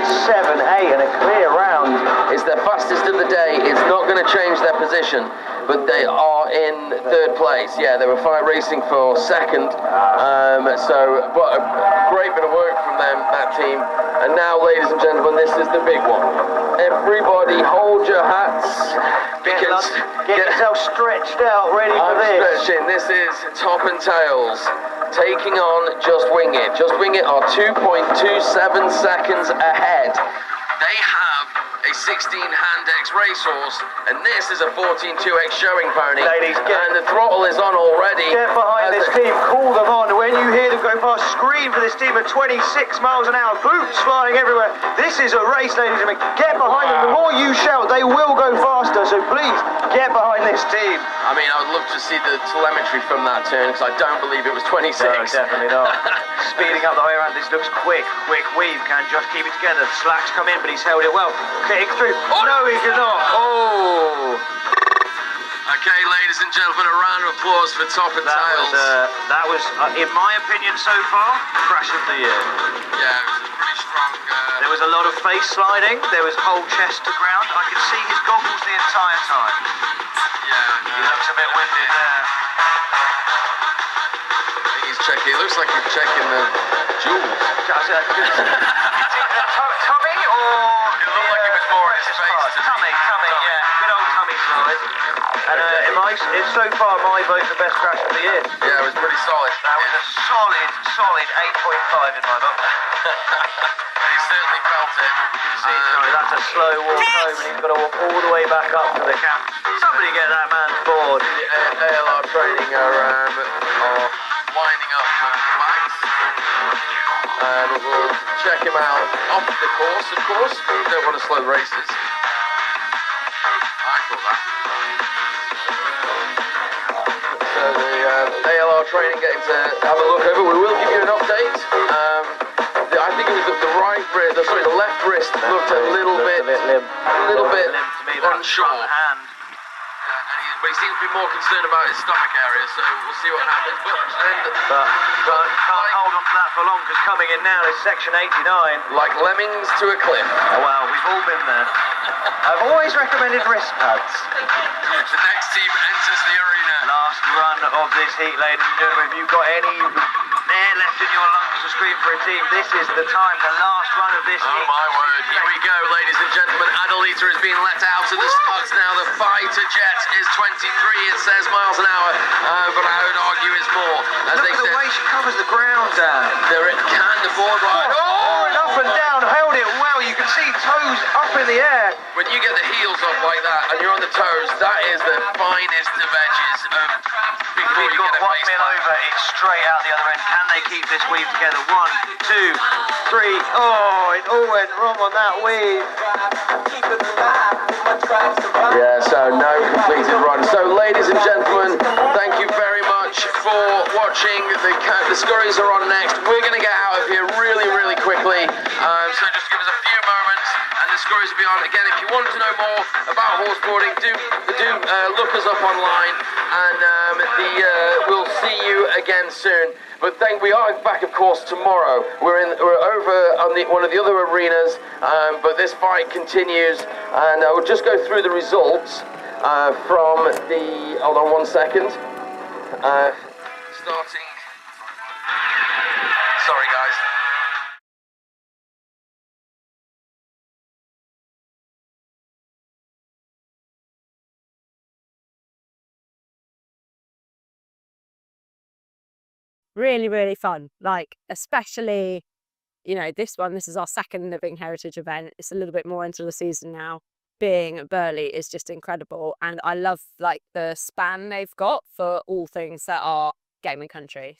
[SPEAKER 4] and a clear round.
[SPEAKER 1] It's their fastest of the day. It's not going to change their position, but they are in 3rd place. Yeah, they were racing for 2nd. But a great bit of work from them, that team. And now, ladies and gentlemen, this is the big one. Everybody hold your hats.
[SPEAKER 4] Get yourself stretched out, ready for this.
[SPEAKER 1] Stretching. This is Top and Tails taking on Just Wing It. Just Wing It are 2.27 seconds ahead. They have a 16 Handex racehorse, and this is a 14-2X showing pony.
[SPEAKER 4] Ladies,
[SPEAKER 1] and the throttle is on already.
[SPEAKER 4] Get behind this team, call them on. When you hear them go past, scream for this team at 26 miles an hour, boots flying everywhere. This is a race, ladies and gentlemen. Get behind them. The more you shout, they will go faster, so please get behind this team.
[SPEAKER 1] I mean, I would love to see the telemetry from that turn, because I don't believe it was 26.
[SPEAKER 4] No, definitely not. Speeding up the way around, this looks quick weave. Can just keep it together. Slack's come in, but he's held it well. Getting through. Oh, no, he did not.
[SPEAKER 1] Oh, gentlemen, a round of applause for Top and Tails.
[SPEAKER 4] That was, in my opinion so far, crash of the year.
[SPEAKER 1] Yeah, it was a pretty strong...
[SPEAKER 4] There was a lot of face sliding, there was whole chest to ground. I could see his goggles the entire time.
[SPEAKER 1] Yeah.
[SPEAKER 4] He looks a bit winded there.
[SPEAKER 1] I think he's checking, it looks like he's checking the jewels.
[SPEAKER 4] Tummy or...
[SPEAKER 1] It looked like it was more his face to me.
[SPEAKER 4] Tummy, yeah. Good old tummy slide. And it's so far my vote for best crash of the year.
[SPEAKER 1] Yeah, it was pretty solid.
[SPEAKER 4] That was a solid 8.5 in my book.
[SPEAKER 1] And he certainly felt it.
[SPEAKER 4] Sorry, that's a slow walk home and he's got to walk all the way back up to the camp. Somebody get that man bored.
[SPEAKER 1] The ALR training are winding up the wax. And we'll check him out off the course, of course. We don't want to slow the races. I thought that. So the ALR training getting to have a look over. We will give you an update. I think it was the right wrist, the left wrist looked a little bit
[SPEAKER 4] limp.
[SPEAKER 1] unsure.
[SPEAKER 4] Hand.
[SPEAKER 1] But he seems to be more concerned about his stomach area, so we'll see what happens.
[SPEAKER 4] But can't hold on to that for long, because coming in now is section 89.
[SPEAKER 1] Like lemmings to a cliff.
[SPEAKER 4] Oh, well, we've all been there. I've always recommended wrist pads.
[SPEAKER 1] The next team enters the arena.
[SPEAKER 4] Last run of this heat, ladies and gentlemen. If you've got any air left in your lungs to scream for a team, this is the time, the last run of this
[SPEAKER 1] Oh
[SPEAKER 4] heat.
[SPEAKER 1] my word, here we go, ladies and gentlemen. Adelita has been let out of the starts now. The fighter jet is 23, it says, miles an hour, but I would argue it's more. As
[SPEAKER 4] Look
[SPEAKER 1] they
[SPEAKER 4] at the
[SPEAKER 1] said,
[SPEAKER 4] way she covers the ground down.
[SPEAKER 1] they're at the board line.
[SPEAKER 4] Oh, and up and down, held it well. You can see toes up in the air.
[SPEAKER 1] When you get the heels up like that and you're on the toes, that is the finest of edges of before
[SPEAKER 4] We've
[SPEAKER 1] you
[SPEAKER 4] got
[SPEAKER 1] get a
[SPEAKER 4] one
[SPEAKER 1] face
[SPEAKER 4] mil
[SPEAKER 1] plant.
[SPEAKER 4] over, it's straight out the other end. Can they keep this weave together? 1, 2, 3. Oh, it all went wrong on that weave.
[SPEAKER 1] Yeah, so no completed run. So, ladies and gentlemen, thank you very much for watching. The scurries are on next. We're going to get out of here really, really quickly. So just give us a few moments and the scurries will be on. Again, if you want to know more about horseboarding, do look us up online, and we'll see you again soon. But we are back, of course, tomorrow. We're over on one of the other arenas, but this fight continues, and I will just go through the results from the. Hold on 1 second. Starting. Sorry, guys.
[SPEAKER 3] Really, really fun. Like, especially, this is our second Living Heritage event. It's a little bit more into the season now. Being at Burley is just incredible. And I love, the span they've got for all things that are gaming country.